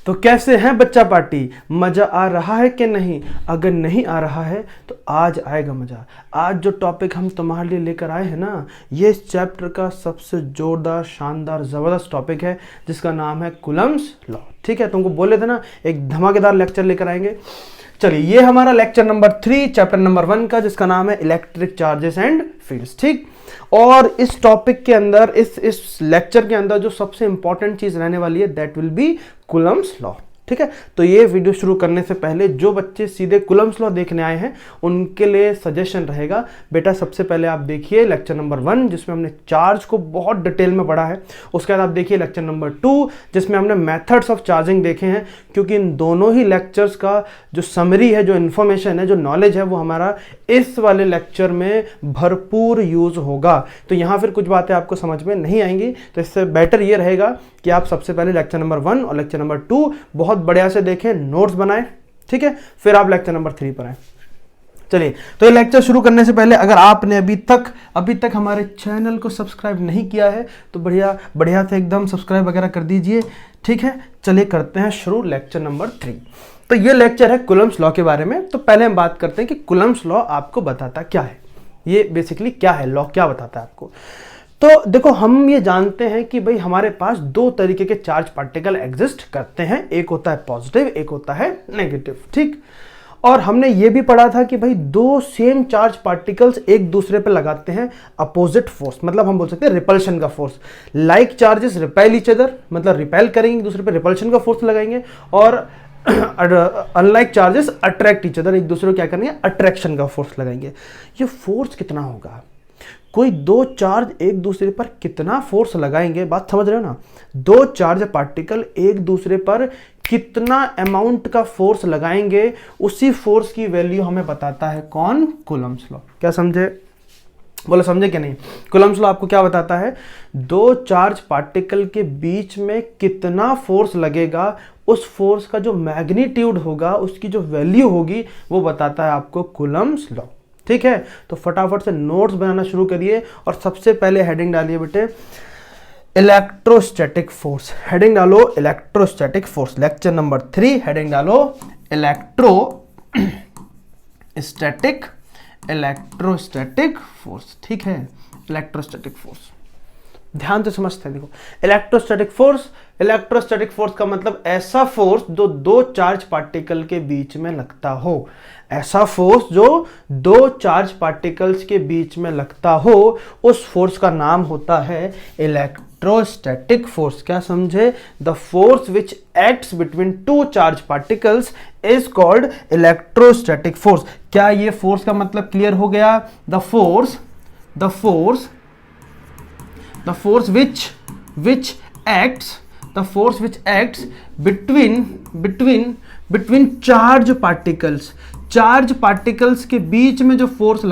तो कैसे हैं बच्चा पार्टी, मजा आ रहा है कि नहीं? अगर नहीं आ रहा है तो आज आएगा मजा। आज जो टॉपिक हम तुम्हारे लिए लेकर आए हैं ना, ये इस चैप्टर का सबसे जोरदार, शानदार, जबरदस्त टॉपिक है जिसका नाम है कूलम्ब्स लॉ। ठीक है, तुमको बोले थे ना एक धमाकेदार लेक्चर लेकर आएंगे। चलिए, ये हमारा लेक्चर नंबर 3 चैप्टर नंबर 1 का, जिसका नाम है इलेक्ट्रिक चार्जेस एंड फील्ड्स। ठीक, और इस टॉपिक के अंदर, इस लेक्चर के अंदर जो सबसे इंपॉर्टेंट चीज रहने वाली है, that will B Coulomb's law. ठीक है, तो ये वीडियो शुरू करने से पहले जो बच्चे सीधे कूलम्ब्स लॉ देखने आए हैं उनके लिए सजेशन रहेगा, बेटा सबसे पहले आप देखिए लेक्चर नंबर 1 जिसमें हमने चार्ज को बहुत डिटेल में पढ़ा है। उसके बाद आप देखिए लेक्चर नंबर 2 जिसमें हमने मेथड्स ऑफ चार्जिंग देखे हैं, क्योंकि इन दोनों ही लेक्चर्स का जो समरी है, जो इन्फॉर्मेशन है, जो नॉलेज है, वो हमारा इस वाले लेक्चर में भरपूर यूज होगा। तो यहाँ फिर कुछ बातें आपको समझ में नहीं आएंगी, तो इससे बेटर ये रहेगा कि आप सबसे पहले लेक्चर नंबर 1 और लेक्चर नंबर 2 बहुत बढ़िया से देखें, नोट्स बनाएं। ठीक है, फिर आप लेक्चर नंबर 3 पर आए। चलिए, तो ये लेक्चर शुरू करने से पहले अगर आपने अभी तक हमारे चैनल को सब्सक्राइब नहीं किया है तो बढ़िया से एकदम सब्सक्राइब वगैरह कर दीजिए। ठीक है, चलिए करते हैं शुरू लेक्चर नंबर 3। तो ये लेक्चर है कूलम्ब्स लॉ के बारे में। तो पहले हम बात करते हैं कि कूलम्ब्स लॉ आपको बताता क्या है, ये बेसिकली क्या है, लॉ क्या बताता है आपको। तो देखो, हम ये जानते हैं कि भाई हमारे पास दो तरीके के चार्ज पार्टिकल एग्जिस्ट करते हैं, एक होता है पॉजिटिव, एक होता है नेगेटिव। ठीक, और हमने ये भी पढ़ा था कि भाई दो सेम चार्ज पार्टिकल्स एक दूसरे पे लगाते हैं अपोजिट फोर्स, मतलब हम बोल सकते हैं रिपल्शन का force. Like charges repel each other, मतलब रिपेल करेंगे एक दूसरे पे, रिपल्शन का फोर्स लगाएंगे, और unlike charges attract each other, एक दूसरे को क्या करेंगे, अट्रैक्शन का फोर्स लगाएंगे। ये फोर्स कितना होगा, कोई दो चार्ज एक दूसरे पर कितना फोर्स लगाएंगे, बात समझ रहे हो ना? दो चार्ज पार्टिकल एक दूसरे पर कितना अमाउंट का फोर्स लगाएंगे, उसी फोर्स की वैल्यू हमें बताता है कौन, कूलम्ब्स लॉ। क्या समझे, बोलो समझे क्या नहीं? कूलम्ब्स लॉ आपको क्या बताता है, दो चार्ज पार्टिकल के बीच में कितना फोर्स लगेगा, उस फोर्स का जो मैग्नीट्यूड होगा, उसकी जो वैल्यू होगी, वो बताता है आपको कूलम्ब्स लॉ। ठीक है, तो फटाफट से नोट्स बनाना शुरू करिए और सबसे पहले हेडिंग डालिए बेटे इलेक्ट्रोस्टैटिक फोर्स। हेडिंग डालो electrostatic force, lecture number 3 heading डालो इलेक्ट्रोस्टैटिक फोर्स। ठीक है, इलेक्ट्रोस्टैटिक फोर्स ध्यान से समझते हैं। देखो, इलेक्ट्रोस्टैटिक फोर्स का मतलब ऐसा फोर्स जो दो चार्ज पार्टिकल के बीच में लगता हो, ऐसा फोर्स जो दो चार्ज पार्टिकल्स के बीच में लगता हो, उस फोर्स का नाम होता है इलेक्ट्रोस्टैटिक फोर्स। क्या समझे? The force which acts between two charge particles is called electrostatic force. क्या ये फोर्स का मतलब क्लियर हो गया? The force which acts between charge particles के बीच में जो फोर्स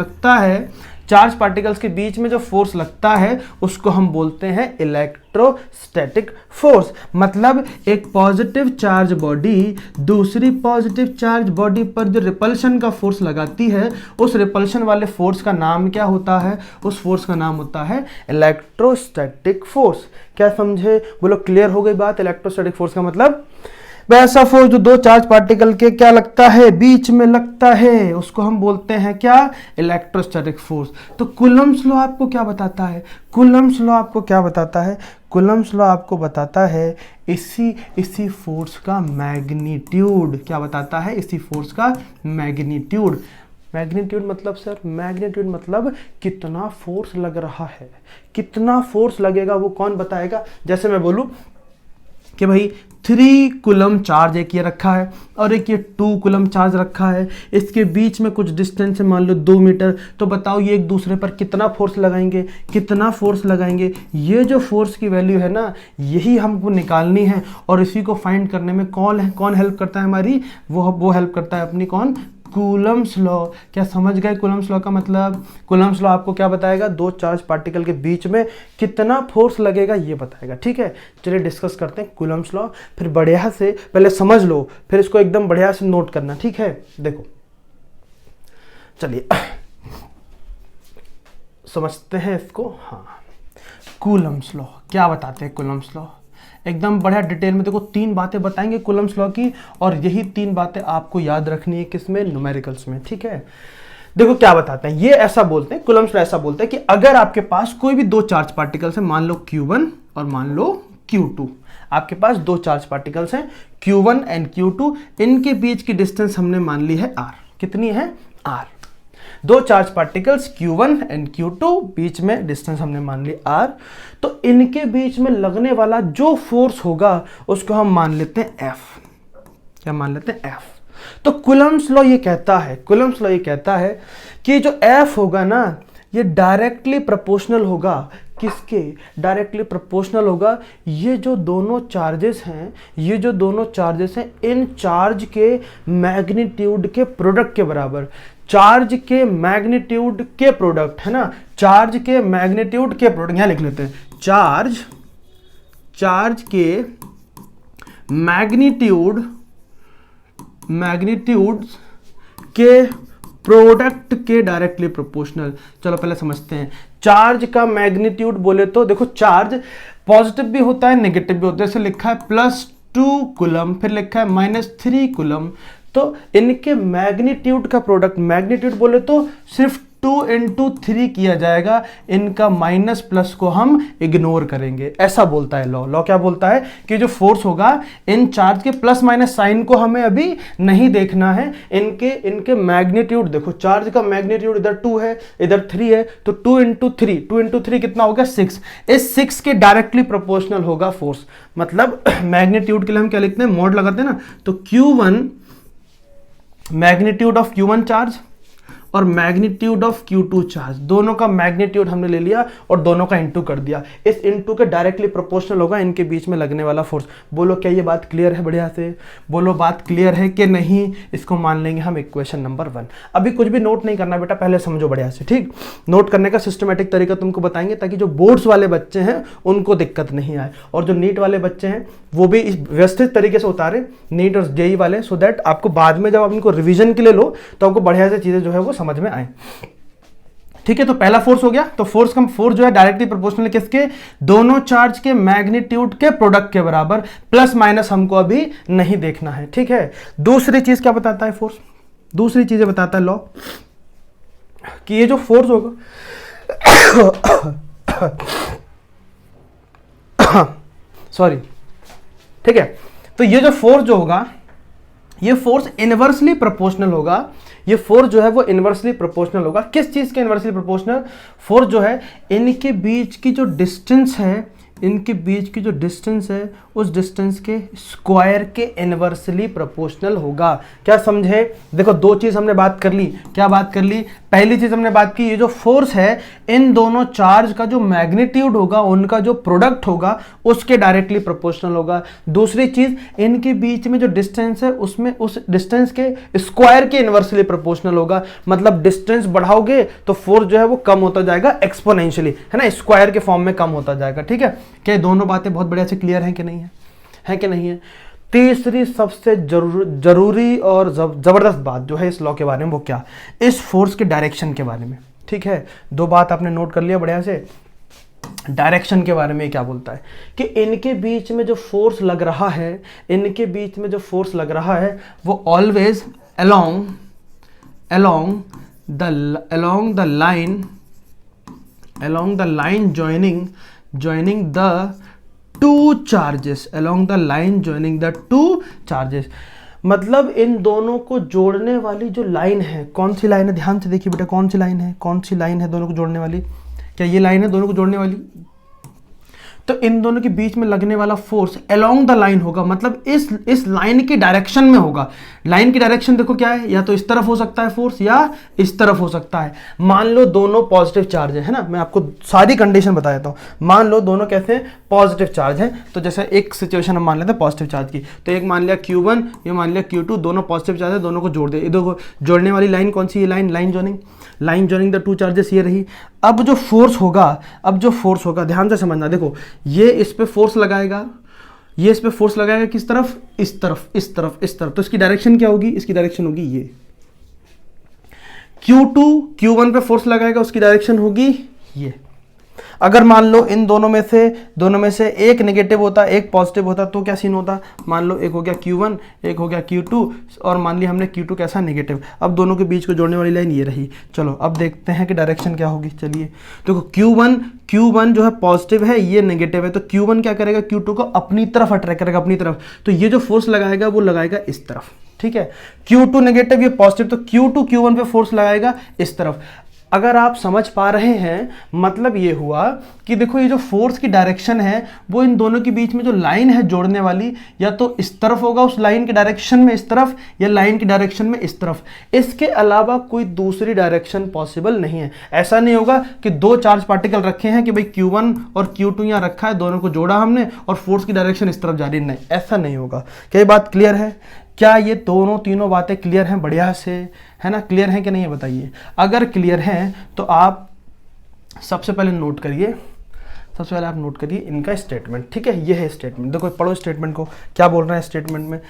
लगता है, उसको हम बोलते हैं इलेक्ट्रोस्टैटिक फोर्स। मतलब एक पॉजिटिव चार्ज बॉडी दूसरी पॉजिटिव चार्ज बॉडी पर जो रिपल्शन का फोर्स लगाती है, उस रिपल्शन वाले फोर्स का नाम क्या होता है? उस फोर्स का नाम होता है इलेक्ट्रोस्टैटिक फोर्स। क्या समझे? बोलो, क्लियर हो गई बात? इलेक्ट्रोस्टैटिक फोर्स का मतलब वैसा फोर्स जो दो चार्ज पार्टिकल के क्या लगता है, बीच में लगता है, उसको हम बोलते हैं क्या? Electrostatic force. तो कूलम्ब्स लॉ आपको क्या बताता है? कूलम्ब्स लॉ आपको बताता है इसी फोर्स का मैग्नीट्यूड। क्या बताता है? इसी फोर्स का मैग्नीट्यूड। मैग्नीट्यूड मतलब सर, मैग्नीट्यूड मतलब कितना फोर्स लग रहा है, कितना फोर्स लगेगा वो कौन बताएगा? जैसे मैं बोलूं कि भाई 3 कूलम्ब चार्ज एक ये रखा है और एक ये 2 कूलम्ब चार्ज रखा है, इसके बीच में कुछ डिस्टेंस है, मान लो 2 मीटर, तो बताओ ये एक दूसरे पर कितना फोर्स लगाएंगे? ये जो फोर्स की वैल्यू है ना, यही हमको निकालनी है, और इसी को फाइंड करने में कौन हेल्प करता है हमारी? वो हेल्प करता है अपनी कौन? Coulomb's law. क्या समझ गए कूलम्ब्स लॉ का मतलब? कूलम्ब्स लॉ आपको क्या बताएगा? दो चार्ज पार्टिकल के बीच में कितना फोर्स लगेगा ये बताएगा। ठीक है, चलिए डिस्कस करते हैं कूलम्ब्स लॉ। फिर बढ़िया से पहले समझ लो, फिर इसको एकदम बढ़िया से नोट करना। ठीक है, देखो चलिए समझते हैं इसको। हाँ, कूलम्ब्स लॉ क्या बताते हैं? कूलम्ब्स लॉ एकदम बढ़िया डिटेल में। देखो 3 बातें बताएंगे कूलम्ब्स लॉ की, और यही 3 बातें आपको याद रखनी है किसमें, न्यूमेरिकल्स में, ठीक है। देखो क्या बताते हैं, ये ऐसा बोलते हैं कूलम्ब्स लॉ, ऐसा बोलते हैं कि अगर आपके पास कोई भी 2 चार्ज पार्टिकल्स है, मान लो Q1 और मान लो Q2, आपके पास 2 चार्ज पार्टिकल्स हैं Q1 एंड Q2, इनके बीच की डिस्टेंस हमने मान ली है r। कितनी है, r। 2 charge particles Q1 and Q2, बीच में डिस्टेंस हमने मान ली r। तो इनके बीच में लगने वाला जो फोर्स होगा उसको हम मान लेते हैं F। क्या मान लेते हैं, F। तो कूलम्ब्स लॉ ये कहता है, कूलम्ब्स लॉ ये कहता है कि जो F होगा ना, ये डायरेक्टली प्रोपोर्शनल होगा किसके, डायरेक्टली प्रोपोर्शनल होगा ये जो दोनों चार्जेस हैं, ये जो दोनों चार्जेस हैं, इन चार्ज के मैग्नीट्यूड के प्रोडक्ट के बराबर। चार्ज के मैग्नीट्यूड के प्रोडक्ट है ना, चार्ज के मैग्नीट्यूड के प्रोडक्ट, यहां लिख लेते हैं, चार्ज के मैग्नीट्यूड के प्रोडक्ट के डायरेक्टली प्रोपोर्शनल। चलो पहले समझते हैं, चार्ज का मैग्नीट्यूड बोले तो देखो चार्ज पॉजिटिव भी होता है नेगेटिव भी होता है, जैसे लिखा है +2 कूलम, फिर लिखा है -3 कूलम। तो इनके मैग्नीट्यूड का प्रोडक्ट, मैग्नीट्यूड बोले तो सिर्फ 2 × 3 किया जाएगा, इनका माइनस प्लस को हम इग्नोर करेंगे, ऐसा बोलता है लॉ। लॉ क्या बोलता है कि जो फोर्स होगा इन चार्ज के प्लस माइनस साइन को हमें अभी नहीं देखना है, इनके मैग्नीट्यूड देखो, चार्ज का मैग्नीट्यूड इधर 2 है इधर 3 है, तो 2 × 3 कितना हो गया, 6। इस 6 के डायरेक्टली प्रोपोर्शनल होगा फोर्स। मतलब मैग्नीट्यूड के लिए हम क्या लिखते हैं, मॉड लगाते हैं ना, तो Q1 magnitude of Q1 charge और मैग्नीट्यूड ऑफ Q2 चार्ज, दोनों का मैग्नीट्यूड हमने ले लिया और दोनों का इंटू कर दिया। इस इंटू के डायरेक्टली प्रोपोर्शनल होगा इनके बीच में लगने वाला फोर्स। बोलो क्या ये बात क्लियर है, बढ़िया से बोलो बात क्लियर है कि नहीं। इसको मान लेंगे हम इक्वेशन नंबर 1। अभी कुछ भी नोट नहीं करना बेटा, पहले समझो बढ़िया से, ठीक। नोट करने का सिस्टमेटिक तरीका तुमको बताएंगे ताकि जो बोर्ड्स वाले बच्चे हैं उनको दिक्कत नहीं आए, और जो नीट वाले बच्चे हैं वो भी इस व्यवस्थित तरीके से उतारे, नीट और जेई वाले, सो दैट आपको बाद में जब आप इनको रिविजन के लिए लो तो आपको बढ़िया से चीजें जो है वो समझ में आए, ठीक है। तो पहला फोर्स हो गया, तो फोर्स जो है डायरेक्टली प्रोपोर्शनल किसके, दोनों चार्ज के मैग्नीट्यूड के प्रोडक्ट के बराबर, प्लस माइनस हमको अभी नहीं देखना है, ठीक है। दूसरी चीज क्या बताता है फोर्स, दूसरी चीजें बताता है लॉ कि ये जो फोर्स होगा सॉरी, ठीक है। तो ये जो फोर्स जो होगा, ये फोर्स इनवर्सली प्रोपोर्शनल होगा, ये फोर्स जो है वो इनवर्सली प्रोपोर्शनल होगा। किस चीज के इनवर्सली प्रोपोर्शनल, फोर्स जो है इनके बीच की जो डिस्टेंस है, इनके बीच की जो डिस्टेंस है उस डिस्टेंस के स्क्वायर के इनवर्सली प्रोपोर्शनल होगा। क्या समझे, देखो 2 चीज हमने बात कर ली। क्या बात कर ली, पहली चीज हमने बात की, ये जो फोर्स है इन दोनों चार्ज का जो मैग्नीट्यूड होगा, उनका जो प्रोडक्ट होगा उसके डायरेक्टली प्रोपोर्शनल होगा। दूसरी चीज, इनके बीच में जो डिस्टेंस है उसमें उस डिस्टेंस के स्क्वायर के इनवर्सली प्रोपोर्शनल होगा। मतलब डिस्टेंस बढ़ाओगे तो फोर्स जो है वो कम होता जाएगा एक्सपोनेंशियली, है ना, स्क्वायर के फॉर्म में कम होता जाएगा, ठीक है। क्या दोनों बातें बहुत बढ़िया से क्लियर हैं कि नहीं है कि नहीं है। तीसरी सबसे जरूरी और जबरदस्त बात जो है इस लॉ के बारे में, वो क्या, इस फोर्स के डायरेक्शन के बारे में, ठीक है। 2 बात आपने नोट कर लिया बढ़िया से। डायरेक्शन के बारे में क्या बोलता है कि इनके बीच में जो फोर्स लग रहा है, इनके बीच में जो फोर्स लग रहा है वो always along the line joining the two charges, along the line joining the two charges। मतलब इन दोनों को जोड़ने वाली जो लाइन है, कौन सी लाइन है, ध्यान से देखिए बेटा, कौन सी लाइन है, कौन सी लाइन है दोनों को जोड़ने वाली, क्या ये लाइन है दोनों को जोड़ने वाली। तो इन दोनों के बीच में लगने वाला फोर्स अलोंग द लाइन होगा, मतलब इस लाइन की डायरेक्शन में होगा। लाइन की डायरेक्शन देखो क्या है, या तो इस तरफ हो सकता है फोर्स या इस तरफ हो सकता है। मान लो दोनों पॉजिटिव चार्ज है ना, मैं आपको सारी कंडीशन बता देता हूं। मान लो दोनों कैसे हैं, पॉजिटिव चार्ज है। तो जैसे एक सिचुएशन हम मान लेते हैं पॉजिटिव चार्ज की, तो एक मान लिया Q1, ये मान लिया Q2, दोनों पॉजिटिव चार्ज है, दोनों को जोड़ दे। इधर को जोड़ने वाली लाइन कौन सी, ये line joining the two charges ये रही। अब जो फोर्स होगा ध्यान से समझना, देखो ये इस पे फोर्स लगाएगा, ये इस पे फोर्स लगाएगा किस तरफ, इस तरफ। तो इसकी डायरेक्शन क्या होगी, इसकी डायरेक्शन होगी ये। Q2 Q1 पे फोर्स लगाएगा, उसकी डायरेक्शन होगी ये। अगर मान लो इन दोनों में से एक नेगेटिव होता, एक पॉजिटिव होता, तो क्या सीन होता? मान लो एक हो गया Q1, एक हो गया Q2, और मान लिया हमने Q2 कैसा नेगेटिव। अब दोनों के बीच को जोड़ने वाली लाइन ये रही। चलो अब देखते हैं कि डायरेक्शन क्या होगी। चलिए देखो Q1 जो है पॉजिटिव है, ये नेगेटिव है, तो Q1 क्या करेगा? Q2 को अपनी तरफ अट्रैक्ट करेगा, अपनी तरफ। तो ये जो फोर्स लगाएगा वो लगाएगा इस तरफ, ठीक है। Q2 नेगेटिव, ये पॉजिटिव, तो Q2 Q1 पे फोर्स लगाएगा इस तरफ। अगर आप समझ पा रहे हैं, मतलब ये हुआ कि देखो ये जो फोर्स की डायरेक्शन है वो इन दोनों के बीच में जो लाइन है जोड़ने वाली, या तो इस तरफ होगा उस लाइन की डायरेक्शन में इस तरफ, या लाइन की डायरेक्शन में इस तरफ। इसके अलावा कोई दूसरी डायरेक्शन पॉसिबल नहीं है। ऐसा नहीं होगा कि दो चार्ज पार्टिकल रखे हैं कि भाई Q1 और Q2 यहाँ रखा है, दोनों को जोड़ा हमने और फोर्स की डायरेक्शन इस तरफ जा रही, नहीं, ऐसा नहीं होगा। क्या ये बात क्लियर है? क्या ये तीनों बातें क्लियर हैं बढ़िया से, है ना? क्लियर है कि नहीं है बताइए। अगर क्लियर हैं तो आप सबसे पहले नोट करिए, आप नोट करिए इनका स्टेटमेंट, ठीक है। ये है स्टेटमेंट, देखो पढ़ो स्टेटमेंट को, क्या बोल रहा है स्टेटमेंट में।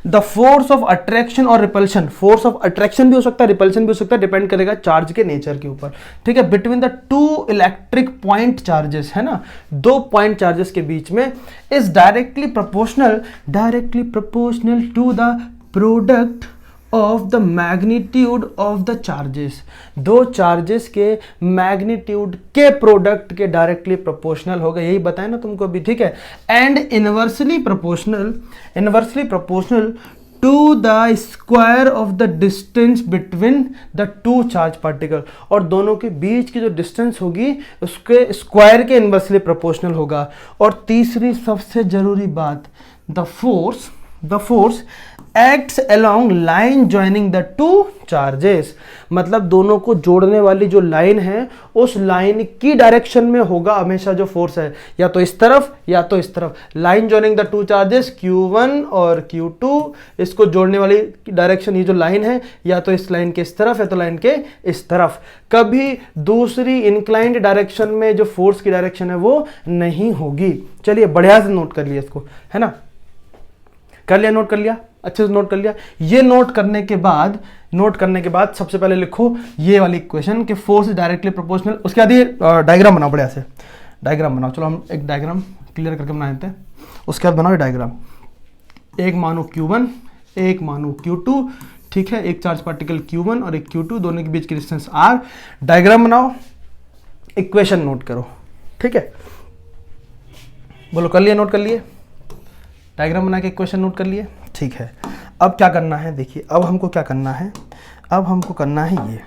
द फोर्स ऑफ अट्रैक्शन और रिपल्शन, फोर्स ऑफ अट्रैक्शन भी हो सकता है, रिपल्शन भी हो सकता है, डिपेंड करेगा चार्ज के नेचर के ऊपर, ठीक है। Between the two electric point charges, है ना, दो पॉइंट चार्जेस के बीच में, is directly proportional to the product of the magnitude of the charges. दो चार्जेस के मैग्नीट्यूड के प्रोडक्ट के डायरेक्टली प्रोपोर्शनल होगा, यही बताया ना तुमको अभी, ठीक है। And inversely proportional to the square of the distance between the two charge particle, और दोनों के बीच की जो डिस्टेंस होगी उसके स्क्वायर के इनवर्सली प्रोपोर्शनल होगा। और तीसरी सबसे जरूरी बात, the force acts along line joining the two charges, मतलब दोनों को जोड़ने वाली जो लाइन है उस लाइन की डायरेक्शन में होगा हमेशा जो फोर्स है, या तो इस तरफ या तो इस तरफ। Line joining the two charges Q1 और Q2, इसको जोड़ने वाली डायरेक्शन ये जो लाइन है या तो इस लाइन के इस तरफ या तो लाइन के इस तरफ। कभी दूसरी इंक्लाइंड डायरेक्शन में जो फोर्स की डायरेक्शन है वो नहीं होगी। चलिए बढ़िया से नोट कर लिया इसको, है ना, कर लिया, नोट कर लिया, अच्छे से नोट कर लिया। ये नोट करने के बाद सबसे पहले लिखो ये वाली इक्वेशन कि फोर्स इज डायरेक्टली प्रोपोर्शनल। उसके बाद ये डायग्राम बनाओ, बढ़िया से डायग्राम बनाओ। चलो हम एक डायग्राम क्लियर करके बना देते हैं। उसके बाद बनाओ डायग्राम, एक मानो Q1, एक मानो Q2, ठीक है, एक चार्ज पार्टिकल Q1 और एक Q2, दोनों के बीच की डिस्टेंस R। डायग्राम बनाओ, इक्वेशन नोट करो, ठीक है। बोलो कर लिए, नोट कर लिए, डायग्राम बना के इक्वेशन नोट कर लिए, ठीक है। अब क्या करना है, देखिए अब हमको क्या करना है, अब हमको करना है ये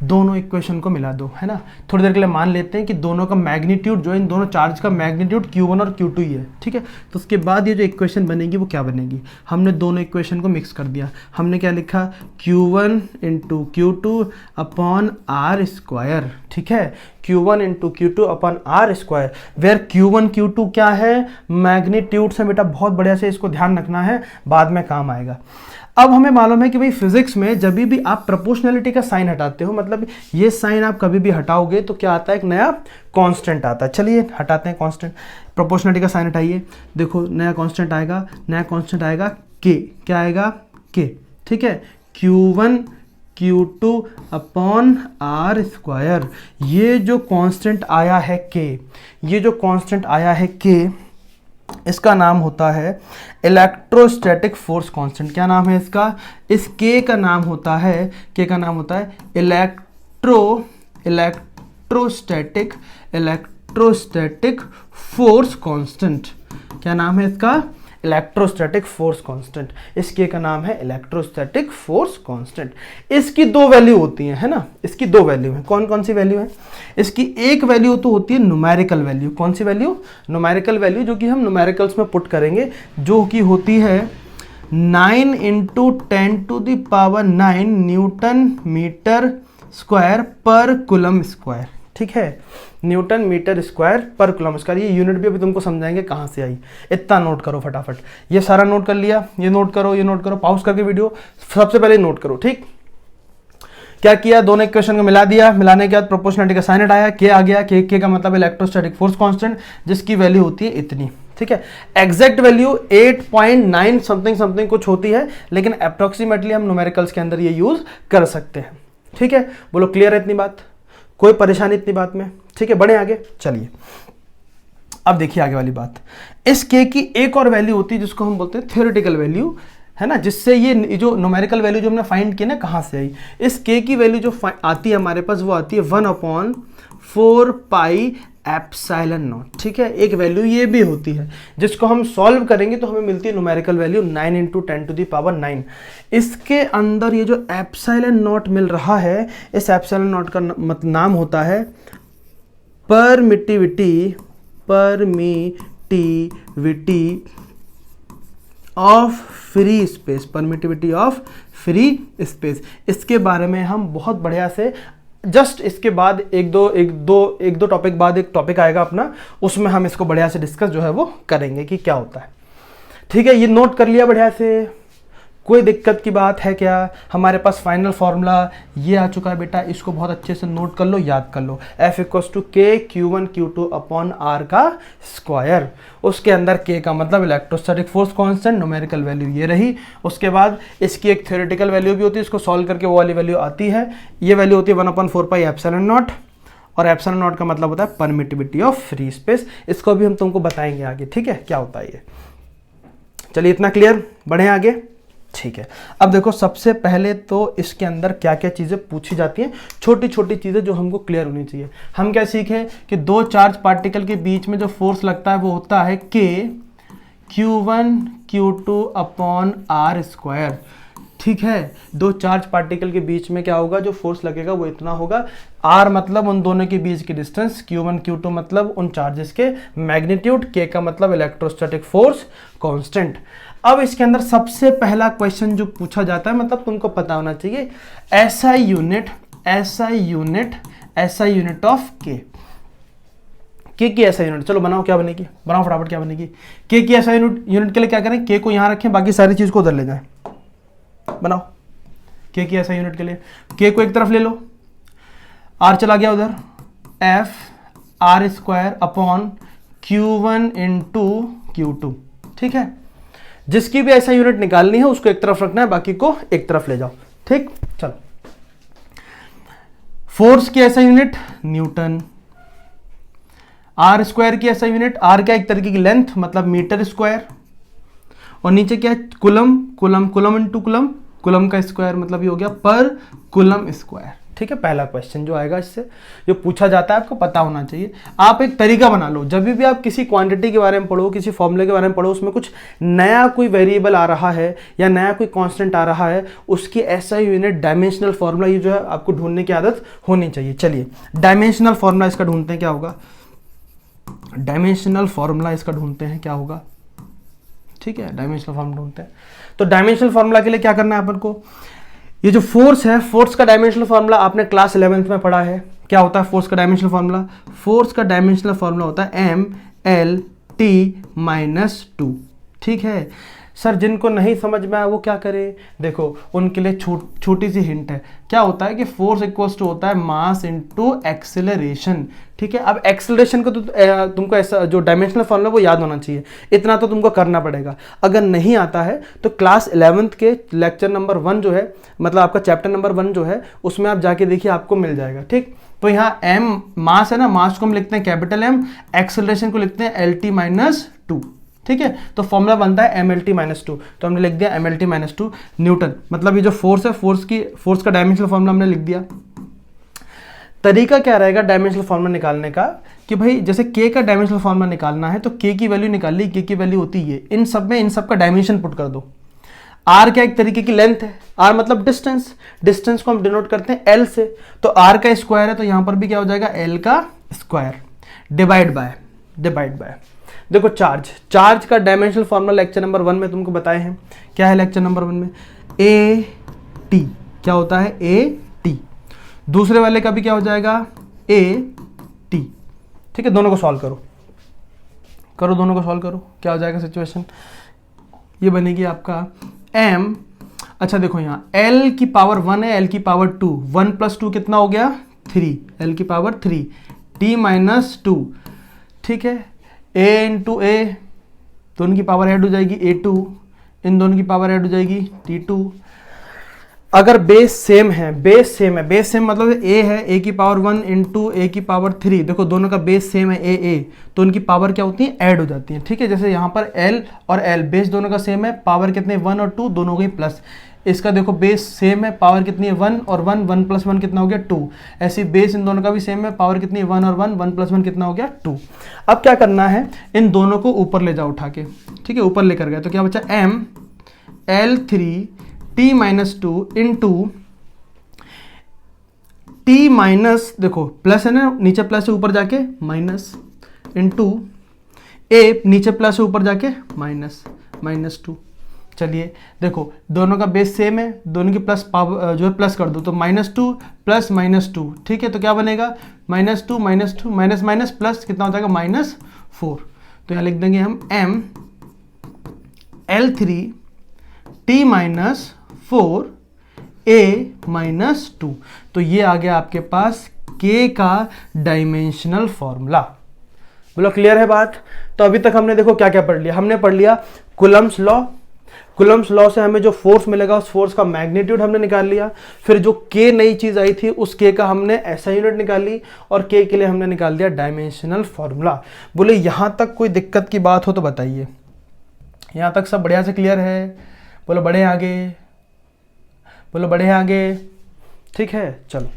दोनों इक्वेशन को मिला दो, है ना। थोड़ी देर के लिए मान लेते हैं कि दोनों का मैग्नीट्यूड जो है, इन दोनों चार्ज का मैग्नीट्यूड Q1 और Q2 ही है, ठीक है। तो उसके बाद ये जो इक्वेशन बनेगी वो क्या बनेगी, हमने दोनों इक्वेशन को मिक्स कर दिया। हमने क्या लिखा, Q1 into Q2 upon R square, ठीक है, Q1 into Q2 upon R square, where Q1 Q2 क्या है, मैग्नीट्यूड से। बेटा बहुत बढ़िया से इसको ध्यान रखना है, बाद में काम आएगा। अब हमें मालूम है कि भाई फिजिक्स में जब भी आप प्रोपोर्शनलिटी का साइन हटाते हो, मतलब ये साइन आप कभी भी हटाओगे तो क्या आता है, एक नया कांस्टेंट आता है। चलिए हटाते हैं कांस्टेंट, प्रोपोर्शनलिटी का साइन हटाइए, देखो नया कांस्टेंट आएगा के, क्या आएगा के, ठीक है, Q1 Q2 upon R square. ये जो कांस्टेंट आया है के, इसका नाम होता है इलेक्ट्रोस्टैटिक फोर्स कांस्टेंट। क्या नाम है इसका, इस के का नाम होता है इलेक्ट्रोस्टैटिक फोर्स कांस्टेंट। क्या नाम है इसका, इलेक्ट्रोस्टैटिक फोर्स कांस्टेंट। इसके का नाम है इलेक्ट्रोस्टैटिक फोर्स कांस्टेंट। इसकी दो वैल्यू होती हैं, है ना, इसकी दो वैल्यू है। कौन कौन सी वैल्यू है, इसकी एक वैल्यू तो होती है न्यूमेरिकल वैल्यू। कौन सी वैल्यू, न्यूमेरिकल वैल्यू, जो कि हम न्यूमेरिकल्स में पुट करेंगे, जो कि होती है 9 इंटू 10⁹ न्यूटन मीटर स्क्वायर पर कूलम स्क्वायर, ठीक है, न्यूटन मीटर स्क्वायर पर कूलम स्क्वायर। ये यूनिट भी अभी तुमको समझाएंगे कहाँ से आई। इतना नोट करो फटाफट, ये सारा नोट कर लिया, ये नोट करो, पॉज करके वीडियो सबसे पहले नोट करो, ठीक। क्या किया, दोनों इक्वेशन को मिला दिया, मिलाने के बाद प्रोपोर्शनलिटी का साइन हटाया, के आ गया, के का मतलब इलेक्ट्रोस्टैटिक फोर्स कांस्टेंट, जिसकी वैल्यू होती है इतनी, ठीक है। एग्जैक्ट वैल्यू 8.9 समथिंग कुछ होती है, लेकिन अप्रोक्सीमेटली हम न्यूमेरिकल्स के अंदर ये यूज कर सकते हैं, ठीक है। बोलो क्लियर है इतनी बात। कोई परेशानी इतनी बात में? ठीक है, बढ़े आगे। चलिए अब देखिए आगे वाली बात। इस के की एक और वैल्यू होती है जिसको हम बोलते हैं थ्योरेटिकल वैल्यू, है ना, जिससे ये जो न्यूमेरिकल वैल्यू जो हमने फाइंड की ना, कहाँ से आई? इस के की वैल्यू जो आती है हमारे पास, वो आती है 1/4 पाई एप्सिलॉन नॉट। ठीक है, एक वैल्यू ये भी होती है जिसको हम सॉल्व करेंगे तो हमें मिलती है न्यूमेरिकल वैल्यू 9 × 10⁻9। इसके अंदर ये जो एप्सिलॉन नॉट मिल रहा है, इस एप्सिलॉन नॉट का नाम होता है permittivity of free space, permittivity of free space. इसके बारे में हम बहुत बढ़िया से जस्ट इसके बाद एक दो टॉपिक बाद एक टॉपिक आएगा अपना, उसमें हम इसको बढ़िया से डिस्कस जो है वो करेंगे कि क्या होता है। ठीक है, ये नोट कर लिया बढ़िया से, कोई दिक्कत की बात है क्या? हमारे पास फाइनल फॉर्मूला ये आ चुका है बेटा, इसको बहुत अच्छे से नोट कर लो, याद कर लो। F = K(Q1Q2)/R का स्क्वायर। उसके अंदर K का मतलब electrostatic force constant, numerical value ये रही। उसके बाद इसकी एक थ्योरेटिकल वैल्यू भी होती है, इसको सॉल्व करके वो वाली वैल्यू आती है। ये वैल्यू होती है 1/4 पाई एप्सिलॉन नॉट, और एप्सिलॉन नॉट का मतलब होता है परमिटिविटी ऑफ फ्री स्पेस। इसको भी हम तुमको बताएंगे आगे, ठीक है, क्या होता है ये। चलिए इतना क्लियर, बढ़े आगे। ठीक है, अब देखो सबसे पहले तो इसके अंदर क्या क्या चीज़ें पूछी जाती हैं, छोटी छोटी चीज़ें जो हमको क्लियर होनी चाहिए। हम क्या सीखे कि दो चार्ज पार्टिकल के बीच में जो फोर्स लगता है वो होता है K(Q1Q2)/R²। ठीक है, दो चार्ज पार्टिकल के बीच में क्या होगा, जो फोर्स लगेगा वो इतना होगा। R मतलब उन दोनों के बीच की डिस्टेंस, Q1 Q2 मतलब उन चार्जेस के मैग्नीट्यूड, K का मतलब इलेक्ट्रोस्टैटिक फोर्स कांस्टेंट। अब इसके अंदर सबसे पहला क्वेश्चन जो पूछा जाता है, मतलब तुमको पता होना चाहिए, SI यूनिट ऑफ K की SI यूनिट। चलो बनाओ, क्या बनेगी, बनाओ फटाफट, क्या बनेगी? K की SI यूनिट के लिए क्या करें, K को यहां रखें, बाकी सारी चीज को उधर ले जाएं। बनाओ K की SI यूनिट के लिए, K को एक तरफ ले लो, R चला गया उधर, F(R²/Q1 × Q2)। ठीक है, जिसकी भी ऐसा यूनिट निकालनी है उसको एक तरफ रखना है, बाकी को एक तरफ ले जाओ। ठीक, चलो। फोर्स की ऐसा यूनिट न्यूटन, R² की ऐसा यूनिट, R क्या एक तरीके की लेंथ, मतलब मीटर स्क्वायर, और नीचे क्या है, कुलम इंटू कुलम का स्क्वायर, मतलब ये हो गया पर कुलम स्क्वायर। ठीक है, पहला क्वेश्चन जो आएगा इससे जो पूछा जाता है आपको पता होना चाहिए। आप एक तरीका बना लो, जब भी आप किसी क्वांटिटी के बारे में पढ़ो, किसी फॉर्मूले के बारे में पढ़ो, उसमें कुछ नया कोई वेरिएबल आ रहा है या नया कोई कांस्टेंट आ रहा है, उसकी SI यूनिट डायमेंशनल फॉर्मूला ये जो है आपको ढूंढने की आदत होनी चाहिए। चलिए डायमेंशनल फॉर्मूला इसका ढूंढते हैं, क्या होगा, डायमेंशनल फॉर्मूला इसका ढूंढते हैं, क्या होगा। ठीक है, डायमेंशनल फॉर्मूला ढूंढते हैं। तो डायमेंशनल फॉर्मूला के लिए क्या करना है अपन को, ये जो फोर्स है, फोर्स का डायमेंशनल फॉर्मूला आपने क्लास 11th में पढ़ा है। क्या होता है फोर्स का डायमेंशनल फॉर्मूला? फोर्स का डायमेंशनल फॉर्मूला होता है MLT-2। ठीक है सर, जिनको नहीं समझ में आया वो क्या करे, देखो उनके लिए छोटी सी हिंट है। क्या होता है कि फोर्स इक्वल्स टू होता है मास इनटू एक्सेलरेशन। ठीक है, अब एक्सेलरेशन को तो तुमको ऐसा जो डायमेंशनल फॉर्मूला वो याद होना चाहिए, इतना तो तुमको करना पड़ेगा। अगर नहीं आता है तो क्लास 11th के लेक्चर नंबर 1 जो है, मतलब आपका चैप्टर नंबर 1 जो है, उसमें आप जाके देखिए, आपको मिल जाएगा। ठीक, तो यहाँ M मास है ना, मास को हम लिखते हैं कैपिटल M, एक्सेलरेशन को लिखते हैं LT-2। ठीक है, तो फॉर्मूला बनता है MLT-2, तो हमने लिख दिया MLT-2 न्यूटन। मतलब ये जो फोर्स है, फोर्स का डायमेंशनल फॉर्मूला हमने लिख दिया। तरीका क्या रहेगा डायमेंशनल फॉर्मूला निकालने का, कि भाई जैसे K का डायमेंशनल फॉर्मूला निकालना है तो K की वैल्यू निकाल ली, K की वैल्यू होती है इन सब का डायमेंशन पुट कर दो। R क्या एक तरीके की लेंथ है, R मतलब डिस्टेंस को हम डिनोट करते हैं L से, तो R का स्क्वायर है तो यहां पर भी क्या हो जाएगा, L का स्क्वायर डिवाइड बाय। देखो चार्ज का डायमेंशनल फॉर्मूला लेक्चर नंबर 1 में तुमको बताए हैं। क्या है लेक्चर नंबर 1 में, AT। क्या होता है, AT। दूसरे वाले का भी क्या हो जाएगा, AT। ठीक है, दोनों को सॉल्व करो, दोनों को सॉल्व करो, क्या हो जाएगा सिचुएशन, ये बनेगी आपका M। अच्छा देखो यहाँ L की पावर 1 है, L की पावर 2, 1 + 2 कितना हो गया, 3, L की पावर 3, T-2। ठीक है, A इंटू A, दोनों की पावर ऐड हो जाएगी A2, इन दोनों की पावर ऐड हो जाएगी T2, अगर बेस सेम है, बेस सेम मतलब a है a की पावर 1 इंटू a की पावर 3, देखो दोनों का बेस सेम है a तो उनकी पावर क्या होती है, ऐड हो जाती है। ठीक है, जैसे यहाँ पर l और l बेस दोनों का सेम है, पावर कितने 1 और 2 दोनों के प्लस। इसका देखो बेस सेम है, पावर कितनी है 1 और 1, 1 प्लस 1 कितना हो गया 2। ऐसी बेस इन दोनों का भी सेम है, पावर कितनी है 1 और 1, 1 प्लस 1 कितना हो गया 2। अब क्या करना है, इन दोनों को ऊपर ले जाओ उठा के। ठीक है, ऊपर लेकर गए तो क्या बचा m l3 t minus 2 into T minus, देखो प्लस है ना, नीचे प्लस है ऊपर जाके माइनस, इंटू ए नीचे प्लस है ऊपर जाके -2। चलिए देखो दोनों का बेस सेम है, दोनों की प्लस पावर जो है प्लस कर दो तो -2 प्लस -2। ठीक है, तो क्या बनेगा -2 -2 माइनस माइनस प्लस कितना हो जाएगा -4। तो यहाँ लिख देंगे हम m l3 t minus 4 a minus 2। तो ये आ गया आपके पास k का डायमेंशनल फॉर्मूला। बोलो क्लियर है बात। तो अभी तक हमने देखो क्या क्या पढ़ लिया, हमने पढ़ लिया कूलम्ब्स लॉ। कूलम्ब्स लॉ से हमें जो फोर्स मिलेगा उस फोर्स का मैग्नीट्यूड हमने निकाल लिया। फिर जो k नई चीज आई थी उस k का हमने ऐसा यूनिट निकाल ली और k के लिए हमने निकाल दिया डायमेंशनल फॉर्मूला। बोले यहां तक कोई दिक्कत की बात हो तो बताइए, यहां तक सब बढ़िया से क्लियर है? बोलो बढ़े आगे, बोलो बढ़े आगे। ठीक है, चलो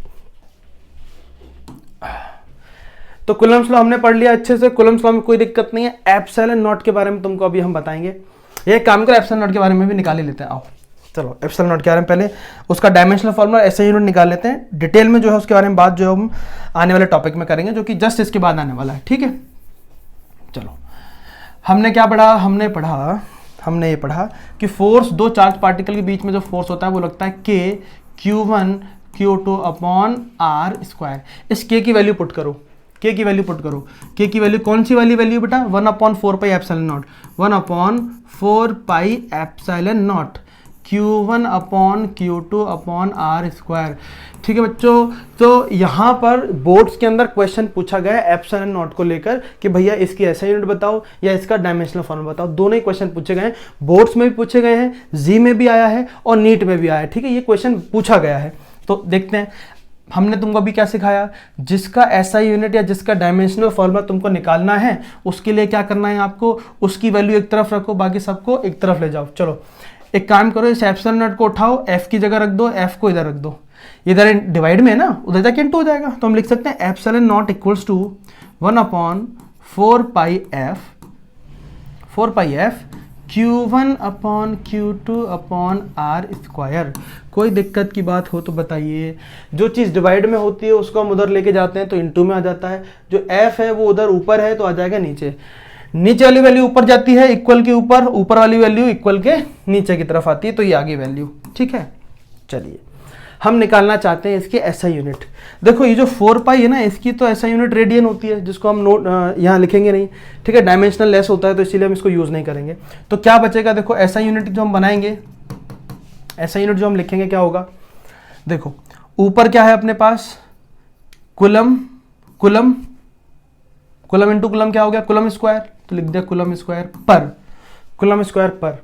तो कूलम्ब्स लॉ हमने पढ़ लिया अच्छे से। कूलम्ब्स लॉ में कोई दिक्कत नहीं है। एप्सिलॉन नॉट के बारे में तुमको अभी हम बताएंगे। ये काम करो, एप्सिलॉन नॉट के बारे में भी निकाल ही लेते हैं। आओ चलो एप्सिलॉन नॉट के बारे में पहले उसका डायमेंशनल फॉर्मूला ऐसे यूनिट निकाल लेते हैं। डिटेल में जो है उसके बारे में बात जो हम आने वाले टॉपिक में करेंगे, जो कि जस्ट इसके बाद आने वाला है। ठीक है, चलो हमने क्या पढ़ा, हमने ये पढ़ा कि फोर्स दो चार्ज पार्टिकल के बीच में जो फोर्स होता है वो लगता है k q1 q2 upon R square. इस k की वैल्यू पुट करो, k की वैल्यू पुट करो। k की वैल्यू कौन सी वाली वैल्यू बेटा, 1/4 pi epsilon naught, 1/4 pi epsilon naught q1 upon q2 upon R square. ठीक है बच्चों, तो यहाँ पर बोर्ड्स के अंदर क्वेश्चन पूछा गया है एप्सिलॉन नॉट को लेकर कि भैया इसकी ऐसा यूनिट बताओ या इसका डायमेंशनल फॉर्मूला बताओ। दोनों ही क्वेश्चन पूछे गए हैं, बोर्ड्स में भी पूछे गए हैं, जी में भी आया है और नीट में भी आया है। ठीक है, ये क्वेश्चन पूछा गया है। तो देखते हैं हमने तुमको अभी क्या सिखाया, जिसका ऐसा यूनिट या जिसका डायमेंशनल फॉर्मूला तुमको निकालना है उसके लिए क्या करना है आपको, उसकी वैल्यू एक तरफ रखो, बाकी सबको एक तरफ ले जाओ। चलो एक काम करो, इस एप्सिलॉन नॉट को उठाओ, f की जगह रख दो, f को इधर रख दो, इधर डिवाइड में है ना, उधर जाके इंटू हो जाएगा। तो हम लिख सकते हैं epsilon naught equals to 1/4 pi f q1 upon q2 upon R square. कोई दिक्कत की बात हो तो बताइए। जो चीज़ डिवाइड में होती है उसको हम उधर लेके जाते हैं तो इंटू में आ जाता है, जो f है वो उधर ऊपर है तो आ जाएगा नीचे, नीचे वाली वैल्यू ऊपर जाती है इक्वल के ऊपर, ऊपर वाली वैल्यू इक्वल के नीचे की तरफ आती है, तो ये आगे वैल्यू। ठीक है, चलिए हम निकालना चाहते हैं इसकी एसआई यूनिट। देखो ये जो 4 पाई है ना, इसकी तो एसआई यूनिट रेडियन होती है, जिसको हम नोट यहाँ लिखेंगे नहीं। ठीक है, डायमेंशनल लेस होता है तो इसीलिए हम इसको यूज नहीं करेंगे। तो क्या बचेगा, देखो एसआई यूनिट जो हम बनाएंगे, एसआई यूनिट जो हम लिखेंगे क्या होगा, देखो ऊपर क्या है अपने पास कुलम, कुलम इंटू कुलम क्या हो गया कुलम स्क्वायर, तो लिख दिया कुलम स्क्वायर पर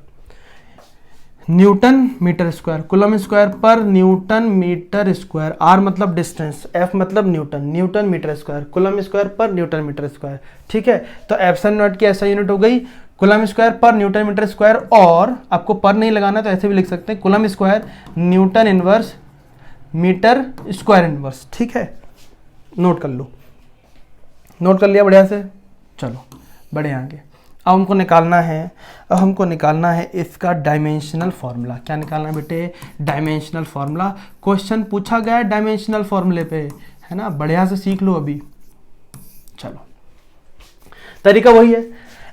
newton metre square, coulomb square पर न्यूटन मीटर स्क्वायर। आर मतलब डिस्टेंस, एफ मतलब newton, newton metre square, coulomb square पर न्यूटन मीटर स्क्वायर। ठीक है, तो एप्सिलॉन नॉट की ऐसा यूनिट हो गई कुलम स्क्वायर पर न्यूटन मीटर स्क्वायर, और आपको पर नहीं लगाना तो ऐसे भी लिख सकते हैं coulomb square newton inverse metre square inverse. ठीक है, नोट कर लो, नोट कर लिया बढ़िया से। चलो बढ़े आगे, अब हमको निकालना है इसका डायमेंशनल फॉर्मूला। क्या निकालना है बेटे, डायमेंशनल फॉर्मूला। क्वेश्चन पूछा गया है डायमेंशनल फॉर्मूले पे, है ना, बढ़िया से सीख लो अभी। चलो तरीका वही है,